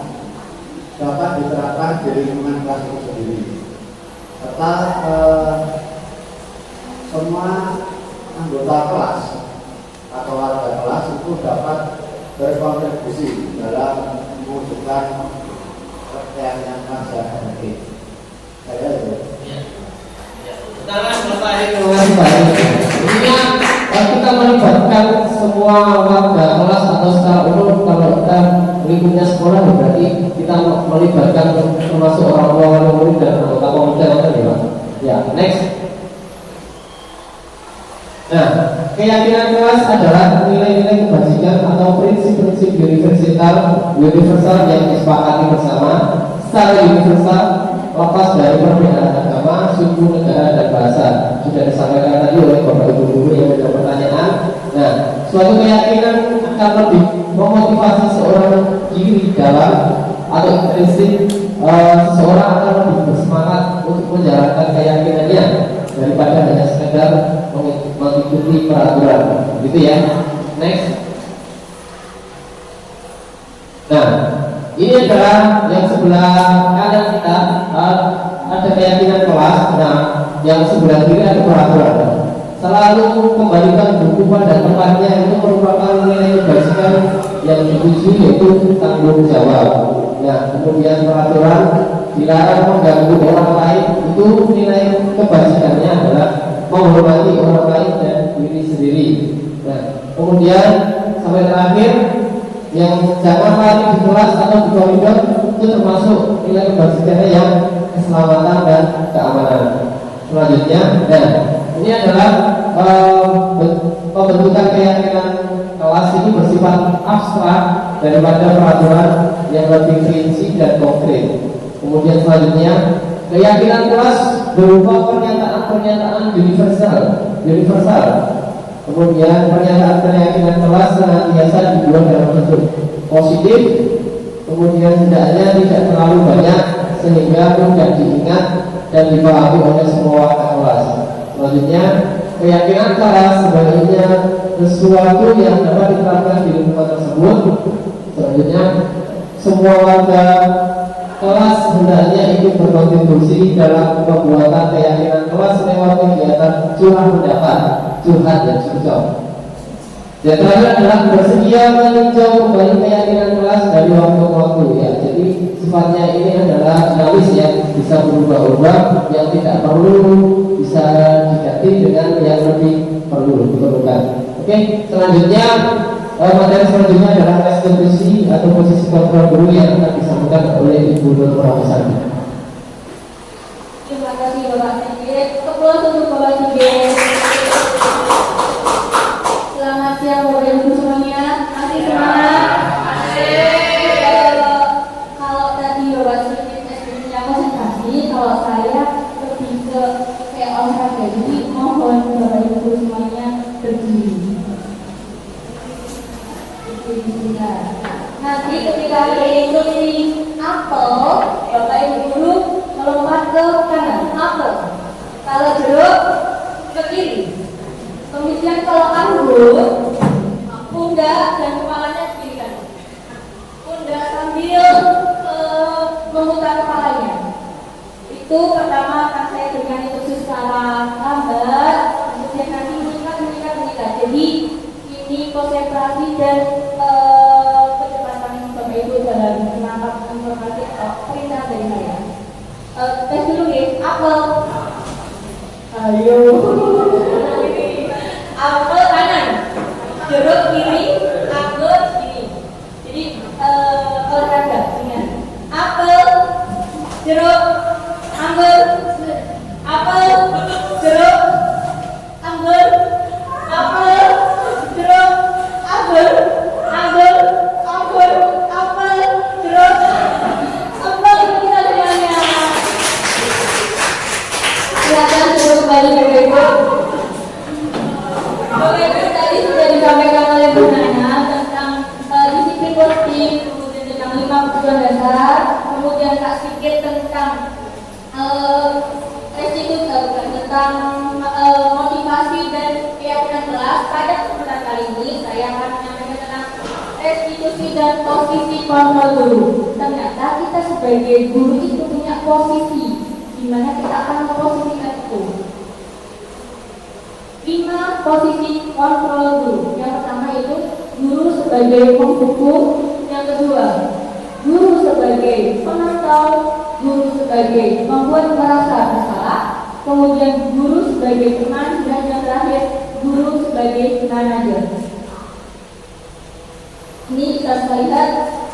dapat diterapkan di lingkungan kelas itu sendiri, serta semua anggota kelas atau warga kelas itu dapat berkontribusi dalam mewujudkan keyakinan kelas yang efektif. Saya itu. Tangan Bapak Ali, terima kasih Pak Ali. Intinya kita melibatkan semua warga kelas atau secara umum. Kalau kita lingkupnya sekolah berarti kita melibatkan termasuk orang tua, wali murid dan anggota komite ya. Ya, next. Nah, keyakinan kelas adalah nilai-nilai kebajikan atau prinsip-prinsip universal yang disepakati bersama secara universal, lepas dari perbedaan agama, suku, negara, dan bahasa. Sudah disampaikan tadi oleh Bapak Ibu guru yang ada pertanyaan. Nah, suatu keyakinan akan lebih memotivasi seorang diri dalam atau intrinsik seseorang akan lebih bersemangat untuk menjalankan keyakinannya daripada hanya sekedar mengikuti peraturan, gitu ya. Next. Nah, ini adalah yang sebelah kanan kita ada keyakinan kelas. Nah, yang sebelah kiri ada peraturan. Selalu kembalikan buku pada tempatnya, itu merupakan nilai kebajikan yang diuji yaitu tanggung jawab. Nah, kemudian peraturan dilarang mengganggu orang lain, itu nilai kebajikannya adalah menghormati orang lain dan diri sendiri. Nah, kemudian sampai terakhir yang jangan lari di kelas atau di koridor, itu termasuk nilai kebajikannya yang keselamatan dan keamanan. Selanjutnya, nah ini adalah pembentukan keyakinan kelas ini bersifat abstrak daripada peraturan yang lebih rinci dan konkret. Kemudian selanjutnya, keyakinan kelas berupa pernyataan-pernyataan universal. Kemudian pernyataan keyakinan kelas senantiasa dibuat dalam bentuk positif, kemudian hendaknya tidak terlalu banyak sehingga dan dipahami oleh semua anak kelas. Selanjutnya, keyakinan kelas sebaliknya sesuatu yang dapat diterapkan di lingkungan tersebut. Selanjutnya, semua warga kelas hendaknya ikut berkontribusi dalam pembuatan keyakinan kelas lewat kegiatan curah pendapat, curhat dan curcol. Dan terakhir adalah bersedia meninjau kembali keyakinan kelas dari waktu ke waktu ya. Jadi sifatnya ini adalah dinamis ya, bisa berubah-ubah, yang tidak perlu bisa diganti dengan yang lebih diperlukan. Oke, selanjutnya materi selanjutnya adalah restitusi atau posisi kontrol guru yang akan disampaikan oleh Ibu Dr. Ramsari. Terima kasih Bapak Sigit. Aplaus untuk Bapak Sigit. Selamat siang Bapak Ibu semuanya. Masih semangat? Kalau tadi Bapak Sigit punya konsentrasi, kalau saya lebih ke kayak olahraga. Jadi mohon Bapak Ibu semuanya berdiri. Nanti ketika restitusi apel, Bapak Ibu guru melompat ke kanan, apel. Kalau jeruk ke kiri. Kemudian kalau anggur, pundak dan kepalanya ke kiri kan. Pundak sambil memutar kepalanya. Itu pertama akan saya berikan instruksi secara lambat, kemudian nanti meningkat. Jadi ini konsentrasi dan kecepatan Bapak Ibu dalam menangkap informasi atau perintah dari saya. Tes dulu guys, apel. Ayo. Apel kanan, jeruk kiri, anggur kiri. Jadi olahraga dengan apel, jeruk, anggur, apel, jeruk, anggur, apel, jeruk, anggur, apel, jeruk, apel. Kita semuanya. Silakan duduk kembali Bapak Ibu. Bapak Ibu tadi sudah disampaikan oleh Bu Nana tentang disiplin positif, kemudian tentang 5 kebutuhan dasar, kemudian Kak Sigit tentang tentang motivasi dan keyakinan kelas. Pada kesempatan kali ini saya akan menyampaikan tentang restitusi dan posisi kontrol guru. Ternyata kita sebagai guru itu punya posisi, di mana kita akan memposisikan itu. 5 posisi kontrol guru. Yang pertama itu guru sebagai penghukum, yang kedua guru sebagai pemantau, guru sebagai pembuat merasa bersalah, kemudian guru sebagai teman, dan yang terakhir guru sebagai manajer. Ini kita bisa lihat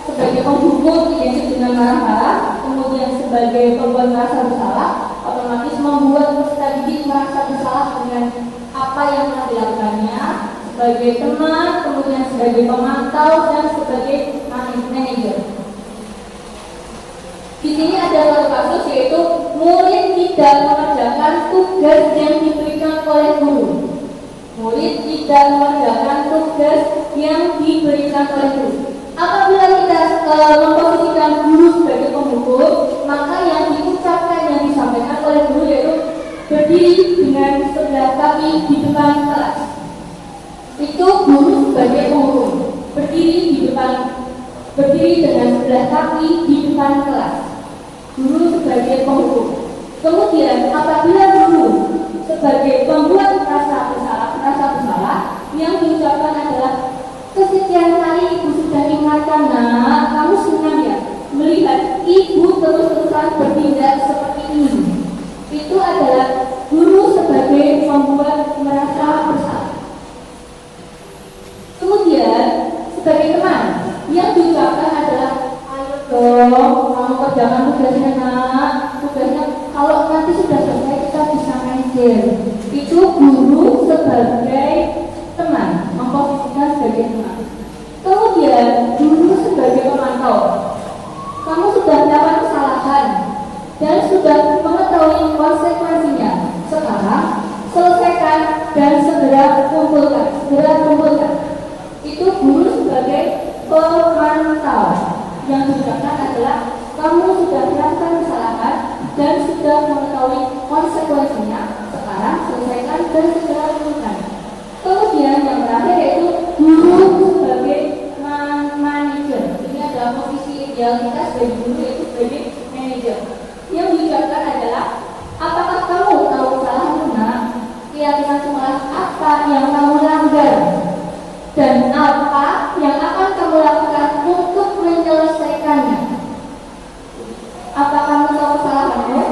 sebagai penghukum identik dengan marah-marah, kemudian sebagai pembuat merasa bersalah, otomatis membuat peserta didik merasa bersalah dengan apa yang telah dilakukannya, sebagai teman, kemudian sebagai pemantau, dan sebagai manajer. Di sini ada satu kasus yaitu murid tidak mengerjakan tugas yang diberikan oleh guru. Murid tidak mengerjakan tugas yang diberikan oleh guru. Apabila kita memposisikan guru sebagai penghukum, maka yang diucapkan yang disampaikan oleh guru yaitu berdiri dengan sebelah kaki di depan kelas. Itu guru sebagai penghukum, berdiri dengan sebelah kaki di depan kelas. Guru sebagai penghukum. Kemudian apabila guru sebagai pembuat rasa bersalah, yang diucapkan adalah kesekian kali ibu sudah ingatkan nak, kamu senang ya melihat ibu terus-terusan bertindak seperti ini. Itu adalah guru sebagai pembuat merasa bersalah. Kemudian sebagai teman, yang diucapkan adalah ayo dong, kamu kerjakan tugasnya nak, tugasnya kalau nanti sudah selesai kita bisa main. Itu guru sebagai teman, memposisikan sebagai teman. Kemudian guru sebagai pemantau, kamu sudah melakukan kesalahan dan sudah mengetahui konsekuensinya. Sekarang selesaikan dan segera kumpulkan. Itu guru sebagai pemantau. Yang diucapkan adalah kamu sudah melakukan kesalahan, dan sudah mengetahui konsekuensinya, sekarang selesaikan dan segera lakukan. Kemudian yang terakhir yaitu guru sebagai manajer. Ini adalah posisi ideal kita sebagai guru, yaitu sebagai manajer. Yang diucapkan adalah, apakah kamu tahu kesalahanmu nak? Keyakinan sekolah apa yang kamu langgar? Dan apa yang akan kamu lakukan untuk menyelesaikannya? Apa kamu tahu kesalahanmu?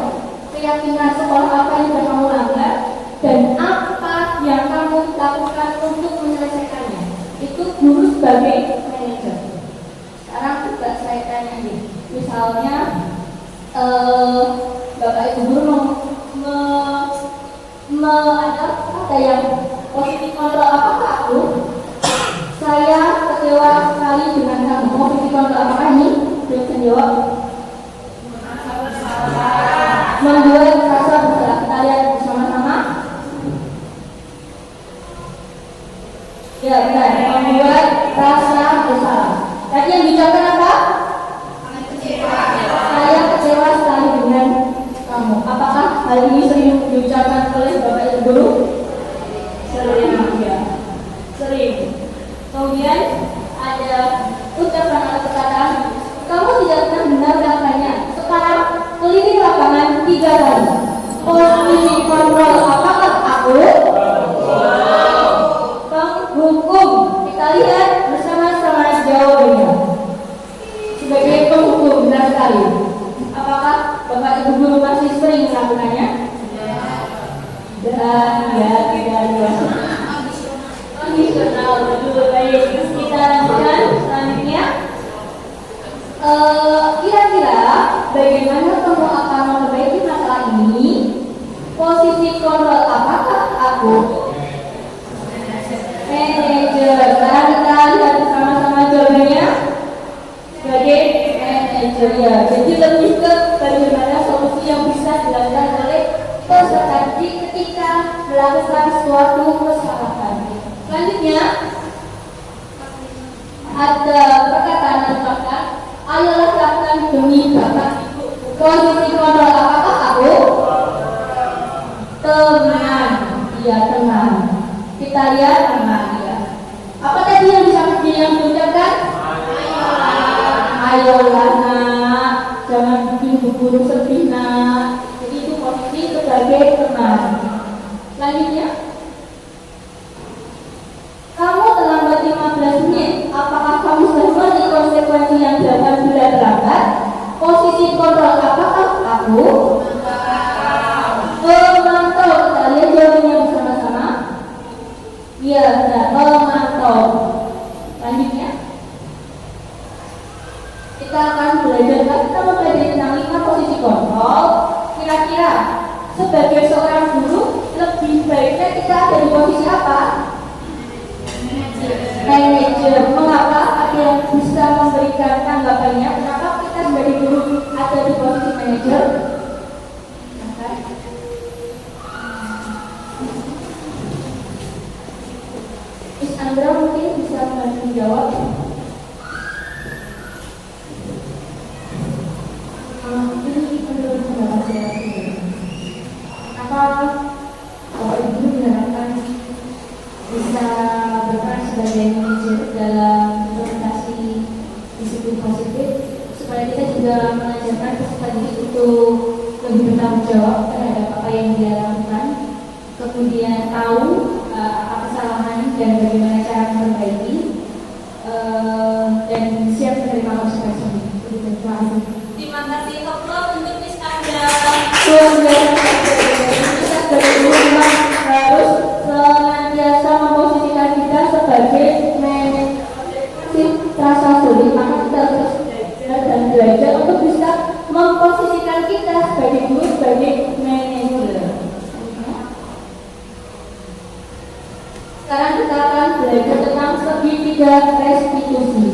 Keyakinan sekolah apa yang sudah kamu langgar? Dan apa yang kamu lakukan untuk menyelesaikannya? Itu guru sebagai manajer. Sekarang coba saya tanya nih, misalnya Bapak Ibu guru ada yang positif kontrol, apakah aku? Saya kecewa sekali dengan kamu. Positif kontrol apakah ini? Bisa jawab. Membuat rasa bersalah. Kita lihat bersama-sama. Ya benar, membuat rasa bersalah. Tadi yang diucapkan apa? Saya kecewa sekali dengan kamu. Apakah hal ini sering diucapkan oleh Bapak Ibu guru? Sering, ya. Sering. Kemudian ada ucapan atau perkataan, kamu tidak pernah benar melakukannya. Sekarang keliling lapangan 3 kali. Posisi kontrol apakah aku? Penghukum. Kita lihat bersama-sama jawabannya. Sebagai penghukum, benar sekali. Apakah Bapak Ibu guru masih sering melakukannya? Dan ya, tidak biasa. Kondisional, betul. Baik, terus kita lanjutkan selanjutnya. Kira-kira bagaimana kamu akan memperbaiki masalah ini? Posisi kontrol apakah aku? Manajer. Sekarang kita lihat bersama-sama jawabannya. Sebagai manajer, ya. Jadi lebih ke bagaimana solusi yang bisa dilakukan oleh peserta ketika melakukan suatu kesalahan. Selanjutnya ada perkataan yang dikatakan, ayolah lakukan demi Bapak Ibu. Posisi kontrol apakah aku? Teman. Iya, teman. Kita lihat teman, ya. Apa tadi yang diucapkan? Ayolah nak, jangan bikin guru sedih nak. Jadi itu posisi sebagai teman. Selanjutnya, kamu terlambat 15 menit. Apakah kamu sudah mengerti konsekuensi yang dilakukan bila terlambat? Posisi kontrol apakah aku? Memantau. Kita lihat jawabannya bersama-sama. Iya, benar. Memantau. Selanjutnya, kita akan belajar. Kita mempelajari tentang 5 posisi kontrol. Kira-kira sebagai seorang guru lebih baiknya kita ada di posisi apa? Manajer. Mengapa? Ada yang bisa memberikan tanggapannya? Kenapa kita sebagai guru ada di posisi manajer? Miss Andra mungkin bisa menjawab. Ini menurut pendapat saya, apa Bapak Ibu diharapkan bisa berperan sebagai manajer dalam implementasi disiplin positif, supaya kita juga mengajarkan peserta didik untuk lebih bertanggung jawab terhadap apa yang dia lakukan, kemudian tahu apa kesalahan dan bagaimana cara memperbaiki, dan siap menerima konsekuensinya. Terima kasih. Terima kasih Koplo untuk Miss Anda. Luar biasa. Kita sebagai guru memang harus senantiasa memposisikan kita sebagai manajer. Rasa sulit, maka kita harus belajar dan belajar untuk bisa memposisikan kita sebagai guru, sebagai manajer. Sekarang kita akan belajar tentang segitiga restitusi.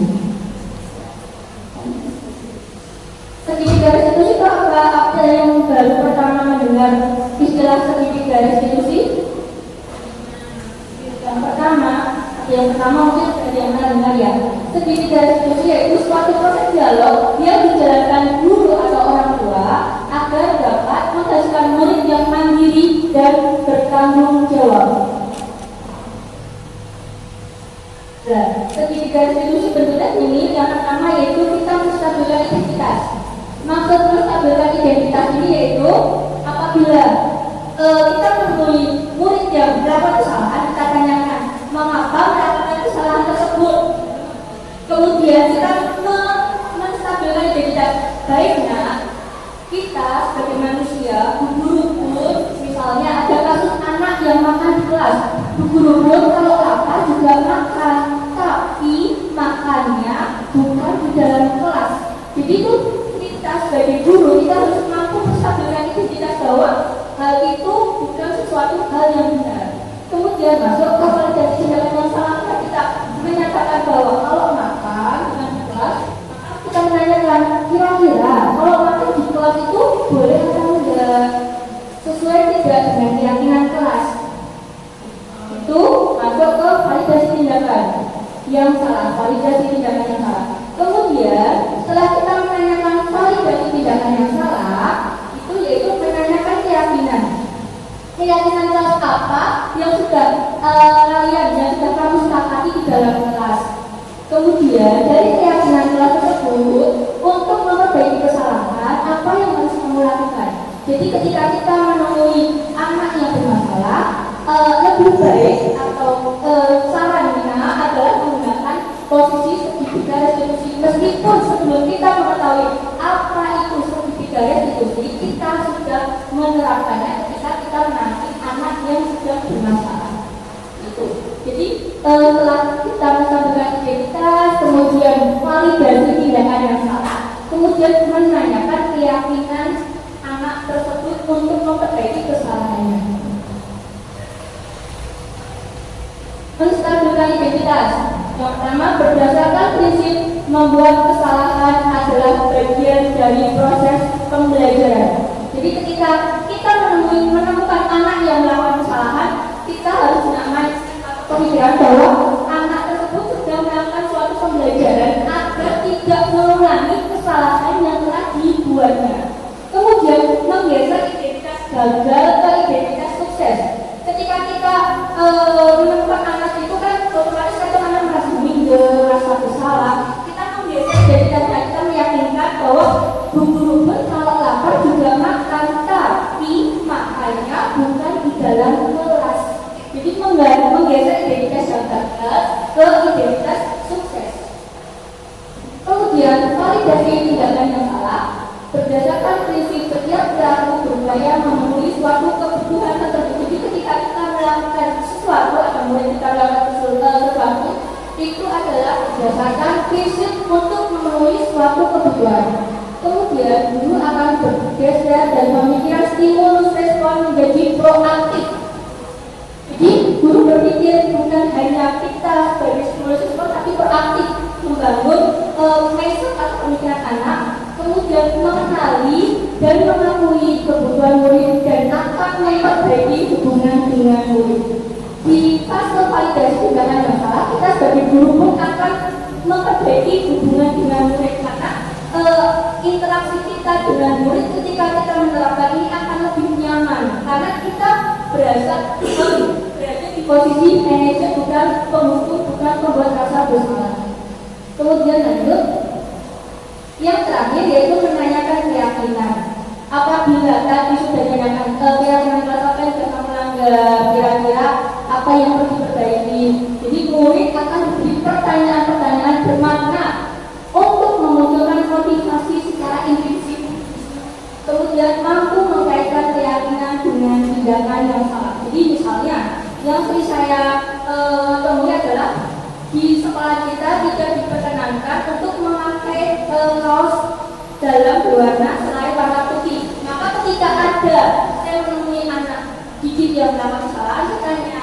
Segitiga restitusi itu apa? Ada yang baru pertama mendengar istilah segitiga restitusi? Yang pertama mungkin ada yang pernah dengar ya. Segitiga restitusi yaitu suatu proses dialog yang dijalankan guru atau orang tua agar dapat tiga institusi pendidikan ini, yang pertama yaitu kita menstabilkan identitas. Maksud menstabilkan identitas ini yaitu apabila kita menemui murid yang melakukan kesalahan, kita tanyakan mengapa melakukan kesalahan tersebut. Kemudian kita menstabilkan identitas. Baiknya kita sebagai manusia, guru pun misalnya ada kasus anak yang makan di kelas, guru pun kalau lapar juga makan, tapi makannya bukan di dalam kelas. Jadi itu kita sebagai guru kita harus mampu menstabilkan identitas bahwa hal itu bukan sesuatu hal yang benar. Kemudian masuk ke validasi tindakan yang salah, kita menyatakan bahwa kalau makan dengan di kelas, kita menanyakan kira-kira kalau makan di kelas itu boleh atau enggak, sesuai tidak dengan keyakinan kelas. Itu masuk ke validasi tindakan yang salah, validasi tindakan yang salah. Kemudian setelah kita menanyakan validasi tindakan yang salah, itu yaitu menanyakan keyakinan. Keyakinan kelas apa yang sudah yang sudah kamu sepakati di dalam kelas. Kemudian dari keyakinan kelas tersebut untuk memperbaiki kesalahan apa yang harus kamu lakukan. Jadi ketika kita menemui anak yang bermasalah, lebih baik atau sarannya adalah menggunakan posisi segitiga restitusi. Meskipun sebelum kita mengetahui apa itu segitiga restitusi, kita sudah menerapkannya ketika kita menangani anak yang sudah bermasalah. Itu. Jadi setelah kita menstabilkan identitas, kemudian validasi tindakan yang salah, kemudian menanyakan keyakinan anak tersebut untuk memperbaiki kesalahannya. Menstabilkan identitas. Yang pertama, berdasarkan prinsip membuat kesalahan adalah bagian dari proses pembelajaran. Jadi ketika kita menemukan anak yang melakukan kesalahan, kita harus punya pemikiran bahwa anak tersebut sedang melakukan suatu pembelajaran agar tidak mengulangi kesalahan yang telah dibuatnya. Kemudian menggeser identitas gagal ke identitas sukses. Ketika kita menemukan anak itu kan otomatis kan anak merasa minder, merasa bersalah. Kita menggeser identitasnya, kita meyakinkan bahwa guru pun kalau lapar juga makan, tapi makannya bukan di dalam kelas. Jadi menggeser identitas yang gagal ke identitas sukses. Kemudian validasi tindakan yang salah. Berdasarkan prinsip setiap pelaku berupaya memenuhi suatu kebutuhan tertentu. Jadi ketika kita melakukan sesuatu atau mulai kita melakukan sesuatu, itu adalah berdasarkan prinsip untuk memenuhi suatu kebutuhan. Kemudian guru akan bergeser dan pemikiran stimulus respon menjadi proaktif. Jadi guru berpikir bukan hanya kita sebagai stimulus respon, tapi proaktif membangun mindset atau pemikiran anak. Kemudian mengenali dan mengakui kebutuhan murid dan akan memperbaiki hubungan dengan murid. Di fase validasi tindakan yang salah, kita sebagai guru pun akan memperbaiki hubungan dengan murid karena interaksi kita dengan murid ketika kita menerapkan ini akan lebih nyaman karena kita berada di posisi manajer, bukan penghukum, bukan pembuat rasa bersalah. Kemudian lanjut. Yang terakhir yaitu menanyakan keyakinan. Apabila tadi sudah ditanyakan keyakinan kelas apa yang sudah melanggar, kira-kira apa yang perlu diperbaiki. Jadi murid akan diberi pertanyaan-pertanyaan bermakna untuk memunculkan motivasi secara intrinsik. Kemudian mampu mengkaitkan keyakinan dengan tindakan yang salah. Jadi misalnya yang sering saya temui adalah di sekolah kita tidak diperkenankan untuk memakai kaos dalam berwarna selain warna putih. Maka ketika ada saya menemui anak didik yang melakukan kesalahan, saya tanya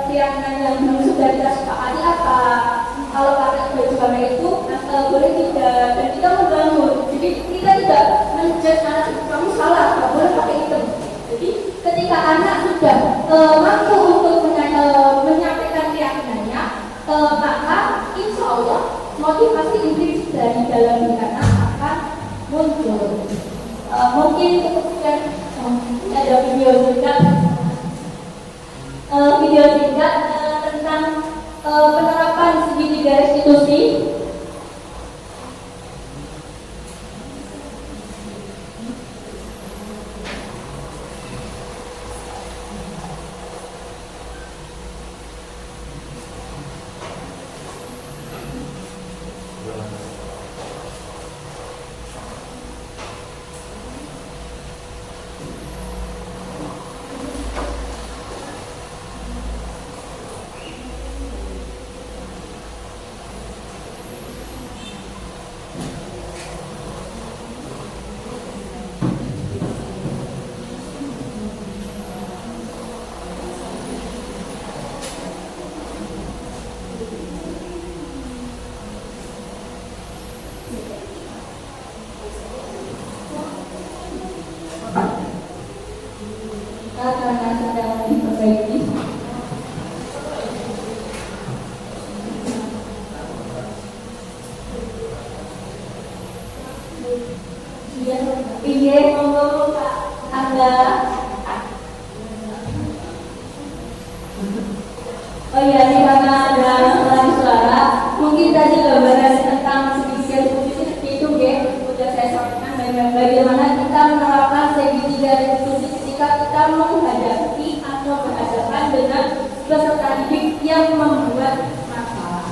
keyakinan yang sudah kita sepakati apa? Kalau pakai baju warna itu boleh tidak? Dan kita membangun. Jadi kita tidak menjudge anak itu kamu salah, nggak boleh pakai itu. Jadi ketika anak sudah mampu untuk menyampaikan keyakinannya, maka insya Allah motivasi intrinsik dari dalam diri anak akan muncul. Mungkin kemudian ada video singkat tentang penerapan 3 restitusi. Karena sedang diperbaiki. Iya, monggo Kak Anda. Oh iya, di mana ada lagi suara, mungkin tadi gambaran tentang sedikit seperti itu, sudah saya sampaikan bagaimana kita menerapkan segitiga restitusi ketika kita menghadapi atau berhadapan dengan peserta didik yang membuat masalah.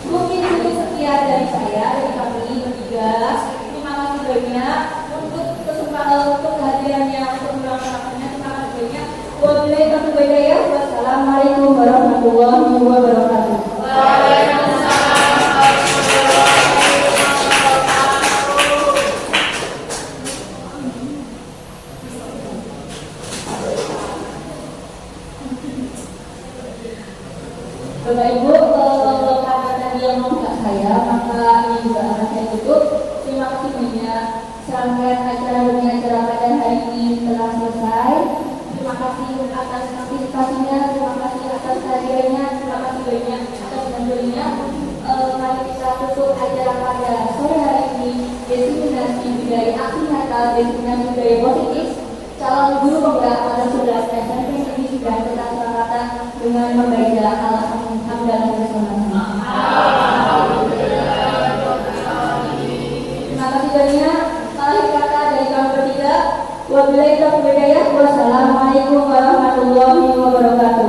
Mungkin itu sekian dari saya, dari kami bertiga. Terima kasih banyak untuk kesempatan, untuk kehadirannya, untuk melaksanakannya. Terima kasih banyak. Wabillahi taufiq wal hidayah. Wassalamualaikum warahmatullahi wabarakatuh. Bapak Ibu, karena tadi yang mengundang saya, maka ini juga akan saya tutup. Terima kasih banyak. Serangkaian acara dunia acara pada hari ini telah selesai. Terima kasih atas partisipasinya, terima kasih atas kehadirannya, terima kasih banyak atas bantuannya. Mari kita tutup acara pada sore hari ini. Destinasi budaya aksi Natal, destinasi budaya positif. Calon guru penggerak pada 11 SMP ini sudah kita sepakat dengan membaca alhamdulillah bersama-sama. Terima kasih banyak. Akhir kata dari kami bertiga. Wabillahi taufiq wal hidayah. Wassalamualaikum warahmatullahi wabarakatuh.